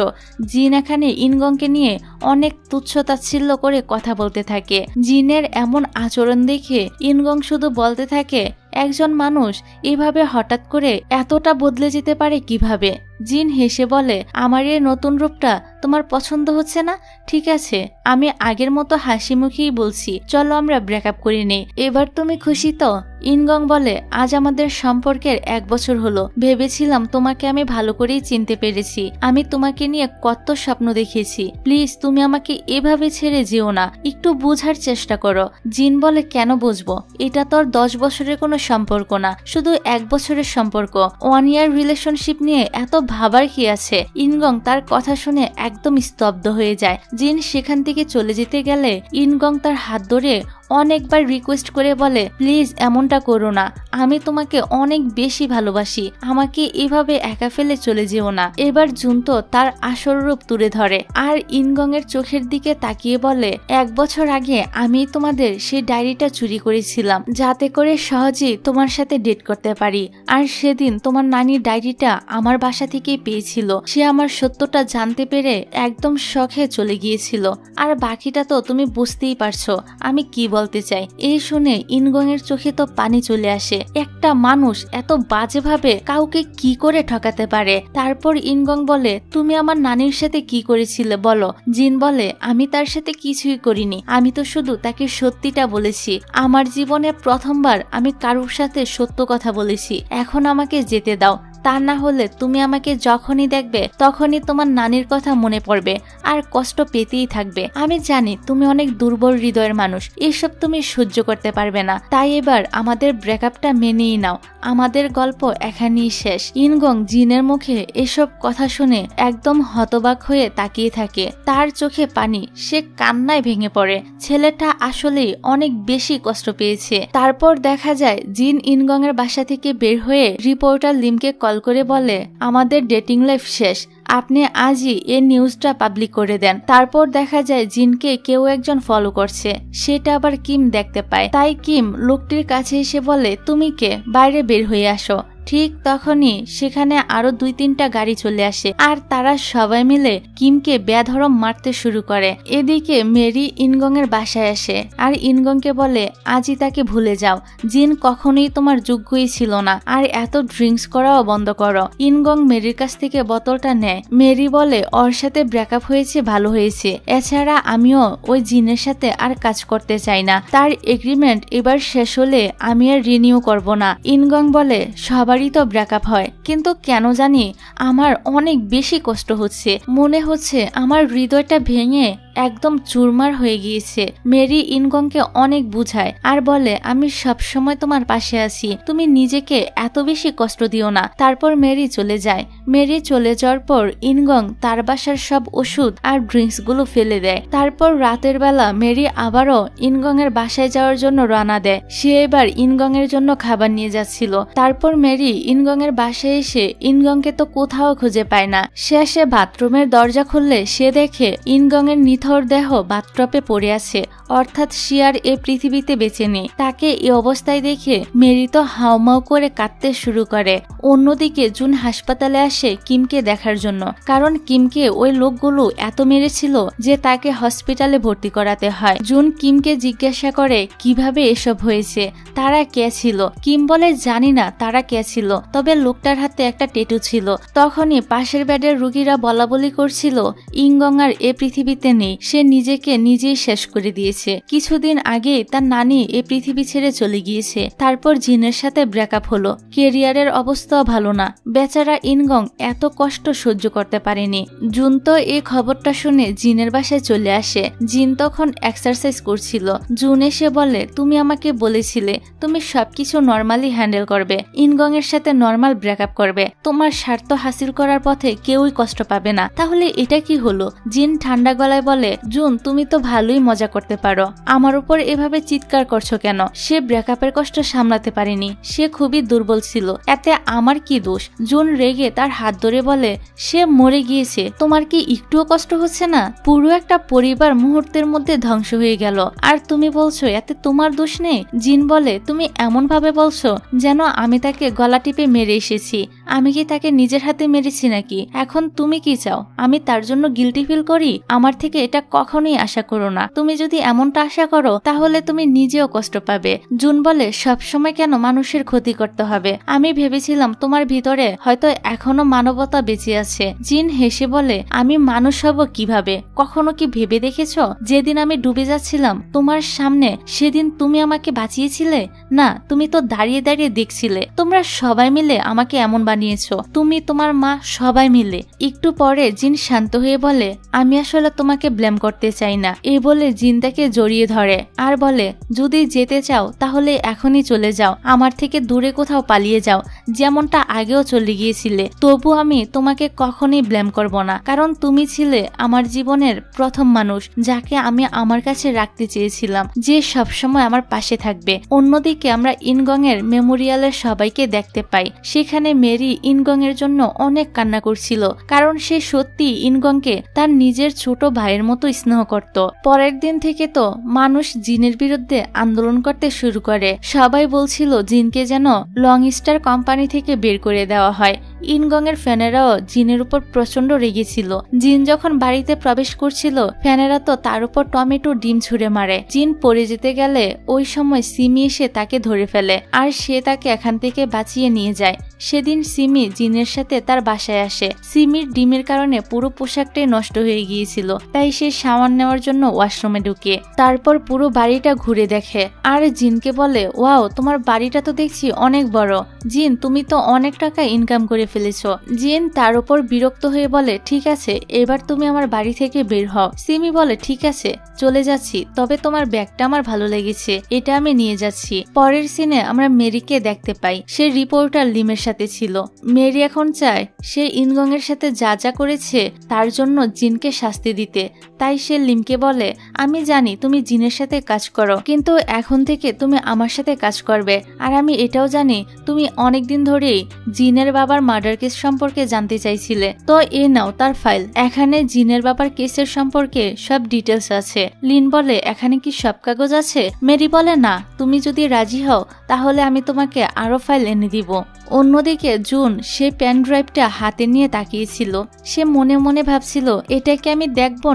জিন এখানে ইনগংকে নিয়ে অনেক তুচ্ছ-তাচ্ছিল্য করে কথা বলতে থাকে। জিনের এমন আচরণ দেখে ইনগং শুধু বলতে থাকে, একজন মানুষ এভাবে হঠাৎ করে এতটা বদলে যেতে পারে কিভাবে? জিন হেসে বলে, আমার এই নতুন রূপটা তোমার পছন্দ হচ্ছে না? ঠিক আছে, আমি আগের মতো হাসি মুখেই বলছি, চলো আমরা ব্রেকআপ করে নেই। এবার তুমি খুশি তো? ইনগং বলে, আজ আমাদের সম্পর্কের 1 বছর হলো। ভেবেছিলাম তোমাকে আমি ভালো করেই চিনতে পেরেছি। আমি তোমাকে নিয়ে কত স্বপ্ন দেখেছি। প্লিজ তুমি আমাকে এভাবে ছেড়ে যেও না, একটু বোঝার চেষ্টা করো। জিন বলে, কেন বুঝবো? এটা তোর 10 বছরের কোনো সম্পর্ক না, শুধু 1 বছরের সম্পর্ক। 1 ইয়ার রিলেশনশিপ নিয়ে এত ভাবার কি আছে? ইনগং তার কথা শুনে একদম স্তব্ধ হয়ে যায়। জিন সেখান থেকে চলে যেতে গেলে ইনগং তার হাত ধরে অনেকবার রিকোয়েস্ট করে বলে, প্লিজ এমনটা করো না, আমি তোমাকে অনেক বেশি ভালোবাসি, আমাকে এভাবে একা ফেলে চলে যেও না। এবার জুনতো তার আসল রূপ তুলে ধরে আর ইনগং এর চোখের দিকে তাকিয়ে বলে, 1 বছর আগে আমি তোমাদের সেই ডায়েরিটা চুরি করেছিলাম যাতে করে সহজেই তোমার সাথে ডেট করতে পারি। আর সেদিন তোমার নানি ডায়েরিটা আমার বাসা থেকে পেয়েছিল। সে আমার সত্যটা জানতে পেরে একদম শখে চলে গিয়েছিল। আর বাকিটা তো তুমি বুঝতেই পারছো আমি কি বলতে চাই। এই শুনে ইনগং এর চোখে তো পানি চলে আসে। একটা মানুষ এত বাজেভাবে কাউকে কি করে ঠকাতে পারে? তারপর ইনগং বলে, তুমি আমার নানির সাথে কি করেছিলে বলো? জিন বলে, আমি তার সাথে কিছুই করিনি, আমি তো শুধু তাকে সত্যিটা বলেছি। আমার জীবনে প্রথমবার আমি কারোর সাথে সত্য কথা বলেছি। এখন আমাকে যেতে দাও, তা না হলে তুমি আমাকে যখনই দেখবে তখনই তোমার নানির কথা মনে পড়বে আর কষ্ট পেতেই থাকবে। আমি জানি তুমি অনেক দুর্বল হৃদয়ের মানুষ, এসব তুমি সহ্য করতে পারবে না। তাই এবার আমাদের ব্রেকআপটা মেনেই নাও, আমাদের গল্প এখানেই শেষ। ইনগং জিনের মুখে এসব কথা শুনে একদম হতবাক হয়ে তাকিয়ে থাকে। তার চোখে পানি, সে কান্নায় ভেঙে পড়ে। ছেলেটা আসলেই অনেক বেশি কষ্ট পেয়েছে। তারপর দেখা যায় জিন ইনগং এর বাসা থেকে বের হয়ে রিপোর্টার লিমকে কল করে বলে, আমাদের ডেটিং লাইফ শেষ, আপনি আজই এই নিউজটা পাবলিক করে দেন। তারপর দেখা যায় জিনকে কেউ একজন ফলো করছে, সেটা আবার কিম দেখতে পায়। তাই কিম লোকটির কাছে এসে বলে, তুমি কে? বাইরে বের হয়ে আসো। ঠিক তখনই সেখানে আরো 2-3টা গাড়ি চলে আসে আর তারা সবাই মিলে কিমকে বেধড়ক মারতে শুরু করে। এদিকে মেরি ইনগং এর বাসায় আসে আর ইনগংকে বলে আজই তাকে ভুলে যাও, জিন কখনোই তোমার যোগ্যই ছিল না, আর এত ড্রিঙ্কস করাও বন্ধ করো। ইনগং মেরির কাছ থেকে বোতলটা নেয়। মেরি বলে ওর সাথে ব্রেকআপ হয়েছে, ভালো হয়েছে, এছাড়া আমিও ওই জিনের সাথে আর কাজ করতে চাই না, তার এগ্রিমেন্ট এবার শেষ হলে আমি আর রিনিউ করব না। ইনগং বলে সবারই তো ব্রেকআপ হয়, কিন্তু কেন জানি আমার অনেক বেশি কষ্ট হচ্ছে, মনে হচ্ছে আমার হৃদয়টা ভেঙে একদম চুরমার হয়ে গিয়েছে। মেরি ইনগংকে অনেক বুঝায় আর বলে আমি সবসময় তোমার পাশে আছি, তুমি নিজেকে এত বেশি কষ্ট দিও না। তারপর মেরি চলে যায়। মেরি চলে যাওয়ার পর ইনগং তার বাসার সব ওষুধ আর ড্রিঙ্কস গুলো ফেলে দেয়। তারপর রাতের বেলা মেরি আবারও ইনগং এর বাসায় যাওয়ার জন্য রওনা দেয়। সে এবার ইনগং এর জন্য খাবার নিয়ে যাচ্ছিল। তারপর মেরি ইনগং এর বাসায় এসে ইনগংকে তো কোথাও খুঁজে পায় না। শেষে বাথরুমের দরজা খুললে সে দেখে ইনগং এর নিথর দেহ বাথটবে পড়ে আছে, অর্থাৎ সে আর এ পৃথিবীতে বেঁচে নেই। তাকে এই অবস্থায় দেখে মেরি তো হাউমাউ করে কাঁদতে শুরু করে। অন্যদিকে জুন হাসপাতালে আসে কিমকে দেখার জন্য, কারণ কিমকে ওই লোকগুলো এত মেরেছিল যে তাকে হসপিটালে ভর্তি করাতে হয়। জুন কিমকে জিজ্ঞাসা করে কিভাবে এসব হয়েছে, তারা কে ছিল। কিম বলে জানি না তারা কে ছিল, তবে লোকটার হাতে একটা ট্যাটু ছিল। তখনই পাশের বেডের রুগীরা বলাবলি করছিল ইনগং আর এ পৃথিবীতে নেই, সে নিজেকে নিজেই শেষ করে দিয়েছে। কিছুদিন আগে তার নানি এ পৃথিবী ছেড়ে চলে গিয়েছে। তারপর জিনের সাথে ব্রেকআপ হলো, ক্যারিয়ারের অবস্থাও ভালো না। বেচারা ইনগং এত কষ্ট সহ্য করতে পারেনি। জুন তো এই খবরটা শুনে জিনের বাসায় চলে আসে। জিন তখন এক্সারসাইজ করছিল। জুন এসে বলে তুমি আমাকে বলেছিলে তুমি সবকিছু নর্মালি হ্যান্ডেল করবে, ইনগং এর সাথে নর্মাল ব্রেকআপ করবে, তোমার স্বার্থ হাসিল করার পথে কেউই কষ্ট পাবে না, তাহলে এটা কি হলো। জিন ঠান্ডা গলায় বলে জুন তুমি তো ভালোই মজা করতে পারো, আমার উপর এভাবে চিৎকার করছো কেন। সে ব্রেকআপের কষ্ট সামলাতে পারেনি, সে খুবই দুর্বল ছিল, এতে আমার কি দোষ। জুন রেগে তার হাত ধরে বলে সে মরে গিয়েছে, তোমার কি একটুও কষ্ট হচ্ছে না। পুরো একটা পরিবার মুহূর্তের মধ্যে ধ্বংস হয়ে গেল, আর তুমি বলছো এতে তোমার দোষ নেই। জিন বলে তুমি এমন ভাবে বলছো যেন আমি তাকে গলা টিপে মেরে এসেছি, আমি কি তাকে নিজের হাতে মেরেছি নাকি। এখন তুমি কি চাও আমি তার জন্য গিল্টি ফিল করি? আমার থেকে এটা কখনোই আশা করো না, তুমি যদি এমনটা আশা করো তাহলে তুমি নিজেও কষ্ট পাবে। জুন বলে সবসময় কেন মানুষের ক্ষতি করতে হবে, আমি ভেবেছিলাম তোমার ভিতরে হয়তো এখনো মানবতা বেঁচে আছে। জিন হেসে বলে আমি মানুষ হব কিভাবে, কখনো কি ভেবে দেখেছো যেদিন আমি ডুবে যাচ্ছিলাম তোমার সামনে, সেদিন তুমি আমাকে বাঁচিয়েছিলে না, তুমি তো দাঁড়িয়ে দাঁড়িয়ে দেখছিলে। তোমরা সবাই মিলে আমাকে এমন বানিয়েছো, তুমি তোমার মা সবাই মিলে। একটু পরে জিন শান্ত হয়ে বলে আমি আসলে তোমাকে ব্লেম করতে চাই না। এই বলে জিন তাকে জড়িয়ে ধরে আর বলে যদি যেতে চাও তাহলে এখনই চলে যাও, আমার থেকে দূরে কোথাও পালিয়ে যাও, যেমনটা আগেও চলে গিয়েছিলে। তবু আমি তোমাকে কখনোই ব্লেম করব না, কারণ তুমি ছিলে আমার জীবনের প্রথম মানুষ যাকে আমি আমার কাছে রাখতে চেয়েছিলাম, যে সবসময় আমার পাশে থাকবে। অন্যদিকে আমরা ইনগং এর মেমোরিয়ালের সবাইকে দেখতে পাই। সেখানে মেরি ইনগং এর জন্য অনেক কান্না করছিল, কারণ সে সত্যি ইনগংকে তার নিজের ছোট ভাইয়ের মতো স্নেহ করত। পরের দিন থেকে তো মানুষ জিনের বিরুদ্ধে আন্দোলন করতে শুরু করে। সবাই বলছিল জিনকে যেন লং স্টার কোম্পানি থেকে বের করে দেওয়া হয়। ইনগং এর ফ্যানেরাও জিনের উপর প্রচন্ড রেগেছিল। জিন যখন বাড়িতে প্রবেশ করছিল ফ্যানেরা তো তার উপর টমেটো ডিম ছুঁড়ে মারে। জিন পড়ে যেতে গেলে ওই সময় সিমি এসে তাকে ধরে ফেলে আর সে তাকে এখান থেকে বাঁচিয়ে নিয়ে যায়। সেদিন সিমি জিনের সাথে তার বাসায় আসে। সিমির ডিমের কারণে পুরো পোশাকটাই নষ্ট হয়ে গিয়েছিল, তাই সে শাওয়ার নেওয়ার জন্য ওয়াশরুমে ঢুকে তারপর পুরো বাড়িটা ঘুরে দেখে আর জিনকে বলে ওয়াও তোমার বাড়িটা তো দেখছি অনেক বড়, জিন তুমি তো অনেক টাকা ইনকাম করে ফেলেছো। জিন তার উপর বিরক্ত হয়ে বলে ঠিক আছে এবার তুমি আমার বাড়ি থেকে বের হও। সিমি বলে ঠিক আছে চলে যাচ্ছি, তবে তোমার ব্যাগটা আমার ভালো লেগেছে, এটা আমি নিয়ে যাচ্ছি। পরের সিনে আমরা মেরিকে দেখতে পাই, সে রিপোর্টার লিমের সাথে ছিল। মেরি এখন চায় সে ইনগং এর সাথে যা যা করেছে তার জন্য জিনকে শাস্তি দিতে, তাই সে লিমকে বলে আমি জানি তুমি জিনের সাথে কাজ করো, কিন্তু এখন থেকে তুমি আমার সাথে কাজ করবে, আর আমি এটাও জানি তুমি অনেকদিন এতদিন ধরেই জিনের বাবার মার্ডার কেস সম্পর্কে জানতে চাইছিলে, তো এ নাও তার ফাইল। এখানে জিনের বাবার কেসের সম্পর্কে সব ডিটেলস আছে। লিন বলে, এখানে কি সব কাগজ আছে? মেরি বলে, না, তুমি যদি রাজি হও তাহলে আমি তোমাকে আরো ফাইল এনে দিব। অন্যদিকে জুন সে পেন ড্রাইভটা হাতে নিয়ে তাকিয়েছিল। সে মনে মনে ভাবছিল এটাকে আমি দেখবো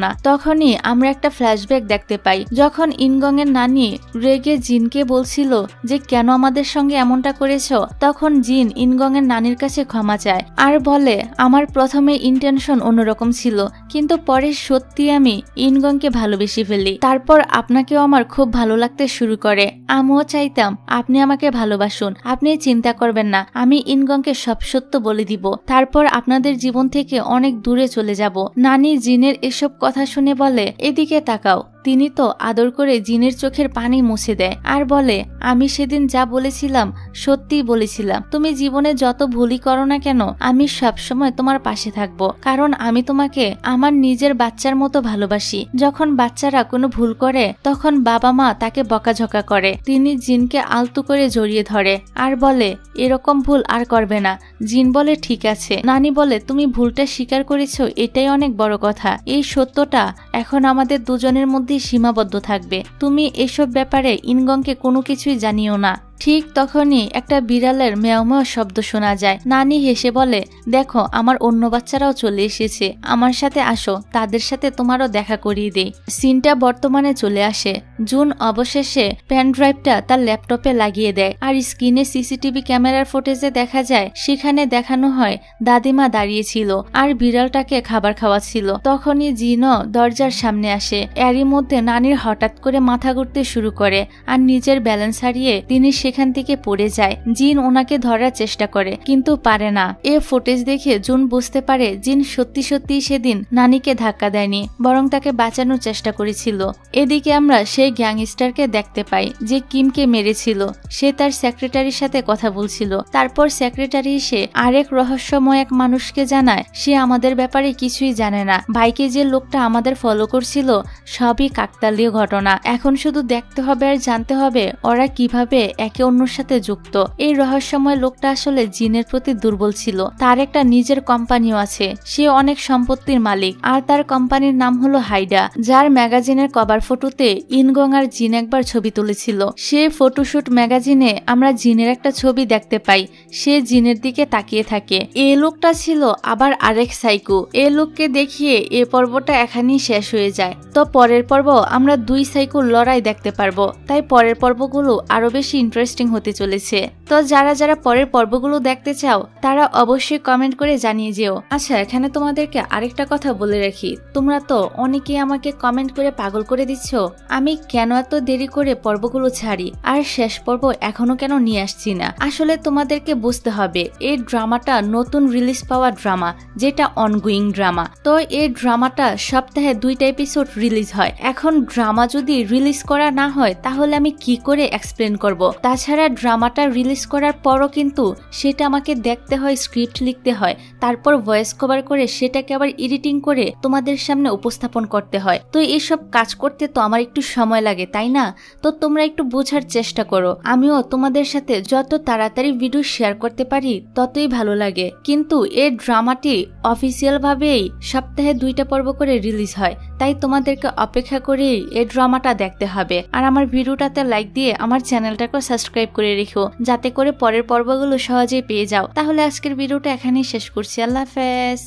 না। তখনই আমরা একটা ফ্ল্যাশব্যাক দেখতে পাই, যখন ইনগং এর নানি রেগে জিনকে বলছিল যে কেন আমাদের সঙ্গে এমনটা করেছ। তখন জিন ইনগং এর নানির কাছে ক্ষমা চায় আর বলে, আমার প্রথমে ইন্টেনশন অন্যরকম ছিল, কিন্তু পরে সত্যি আমি ইনগংকে ভালোবেসে ফেলি। তারপর আপনাকেও আমার খুব ভালো লাগতে শুরু করে। আমিও চাইতাম আপনি আমাকে ভালোবাসুন। আপনি চিন্তা করবেন না, আমি ইনগংকে সব সত্য বলে দিব। তারপর আপনাদের জীবন থেকে অনেক দূরে চলে যাব। নানি জিনের এসব কথা শুনে বলে, এদিকে তাকাও। তিনি তো আদর করে জিনের চোখের পানি মুছে দেয় আর বলে, আমি সেদিন যা বলেছিলাম সত্যিই বলেছিলাম। তুমি জীবনে যত ভুলই করো না কেন, আমি সবসময় তোমার পাশে থাকবো, কারণ আমি তোমাকে আমার নিজের বাচ্চার মতো ভালোবাসি। যখন বাচ্চারা কোনো ভুল করে তখন বাবা মা তাকে বকাঝকা করে। তিনি জিনকে আলতু করে জড়িয়ে ধরে আর বলে, এরকম ভুল আর করবে না। জিন বলে, ঠিক আছে। নানি বলে, তুমি ভুলটা স্বীকার করেছো, এটাই অনেক বড় কথা। এই সত্যটা এখন আমাদের দুজনের মধ্যে সীমাবদ্ধ থাকবে। তুমি এসব ব্যাপারে ইনগংকে কোনো কিছুই জানিও না। ঠিক তখনই একটা বিড়ালের মেয়াও শব্দ শোনা যায়। নানি হেসে বলে, দেখো আমার অন্য বাচ্চারাও চলে এসেছে, আমার সাথে আসো, তাদের সাথে তোমারও দেখা করিয়ে দেই। সিনটা বর্তমানে চলে আসে। জুন অবশেষে পেন ড্রাইভটা তার ল্যাপটপে লাগিয়ে দেয় আর স্ক্রিনে সিসিটিভি ক্যামেরার ফুটেজে দেখা যায় সেখানে দেখানো হয় দাদিমা দাঁড়িয়েছিল আর বিড়ালটাকে খাবার খাওয়াচ্ছিল। তখনই জিনও দরজার সামনে আসে। এরই মধ্যে নানির হঠাৎ করে মাথা ঘুরতে শুরু করে আর নিজের ব্যালেন্স হারিয়ে তিনি সেখান থেকে পড়ে যায়। জিন ওনাকে ধরার চেষ্টা করে কিন্তু পারে না। এ ফুটেজ দেখে জুন বুঝতে পারে জিন সত্যি সত্যি সেদিন নানিকে ধাক্কা দেয়নি, বরং তাকে বাঁচানোর চেষ্টা করেছিল। এদিকে আমরা সেই গ্যাংস্টারকে দেখতে পাই যে কিমকে মেরেছিল। সে তার সেক্রেটারির সাথে কথা বলছিল। তারপর সেক্রেটারি এসে আরেক রহস্যময় এক মানুষকে জানায় সে আমাদের ব্যাপারে কিছুই জানে না। বাইকে যে লোকটা আমাদের ফলো করছিল সবই কাকতালীয় ঘটনা। এখন শুধু দেখতে হবে আর জানতে হবে ওরা কিভাবে একে অন্যর সাথে যুক্ত। এই রহস্যময় লোকটা আসলে জিনের প্রতি দুর্বল ছিল। তার একটা নিজের কোম্পানিও আছে। সে অনেক সম্পত্তির মালিক আর তার কোম্পানির নাম হলো হাইডা, যার ম্যাগাজিনের কভার ফটোতে ইনগং আর জিন একবার ছবি তুলেছিল। সে ফটোশুট ম্যাগাজিনে আমরা জিনের একটা ছবি দেখতে পাই। সে জিনের দিকে তাকিয়ে থাকে। এই লোকটা ছিল আবার আরেক সাইকো। এই লোককে দেখিয়ে এ পর্বটা এখানেই শেষ হয়ে যায়। তো পরের পর্ব আমরা দুই সাইকোর লড়াই দেখতে পারবো। তাই পরের পর্বগুলো আরো বেশি ইন্টারেস্টিং হতে চলেছে। তো যারা যারা পরের পর্বগুলো দেখতে চাও তারা অবশ্যই কমেন্ট করে জানিয়ে যেও। আচ্ছা, এখানে তোমাদেরকে আরেকটা কথা বলে রাখি, তোমরা তো অনেকেই আমাকে কমেন্ট করে পাগল করে দিচ্ছ আমি কেন এত দেরি করে পর্বগুলো ছাড়ি আর শেষ পর্ব এখনো কেন নিয়ে আসছি না। আসলে তোমাদেরকে বুঝতে হবে এই ড্রামাটা নতুন রিলিজ পাওয়া ড্রামা, যেটা অনগোয়িং ড্রামা। তো এই ড্রামাটা সপ্তাহে 2টা এপিসোড রিলিজ হয়। এখন ড্রামা যদি রিলিজ করা না হয় তাহলে আমি কি করে এক্সপ্লেন করব? তাছাড়া ড্রামাটা রিলিজ করার পরও কিন্তু সেটা আমাকে দেখতে হয়, স্ক্রিপ্ট লিখতে হয়, তারপর ভয়েস কভার করে সেটাকে আবার এডিটিং করে তোমাদের সামনে উপস্থাপন করতে হয়। তো এইসব কাজ করতে তো আমার একটু সময় লাগে, তাই না? তো তোমরা একটু বোঝার চেষ্টা করো। আমিও তোমাদের সাথে যত তাড়াতাড়ি ভিডিও শেয়ার করতে পারি ততই ভালো লাগে। কিন্তু এই ড্রামাটি অফিসিয়াল ভাবেই সপ্তাহে 2টা পর্ব করে রিলিজ হয়, তাই তোমাদেরকে অপেক্ষা করেই এই ড্রামাটা দেখতে হবে। আর আমার ভিডিওটাতে লাইক দিয়ে আমার চ্যানেলটাকে সাবস্ক্রাইব করে রেখো, যাতে করে পরের পর্বগুলো সহজেই পেয়ে যাও। তাহলে আজকের ভিডিওটা এখানেই শেষ করছি। আল্লাহ হাফেজ।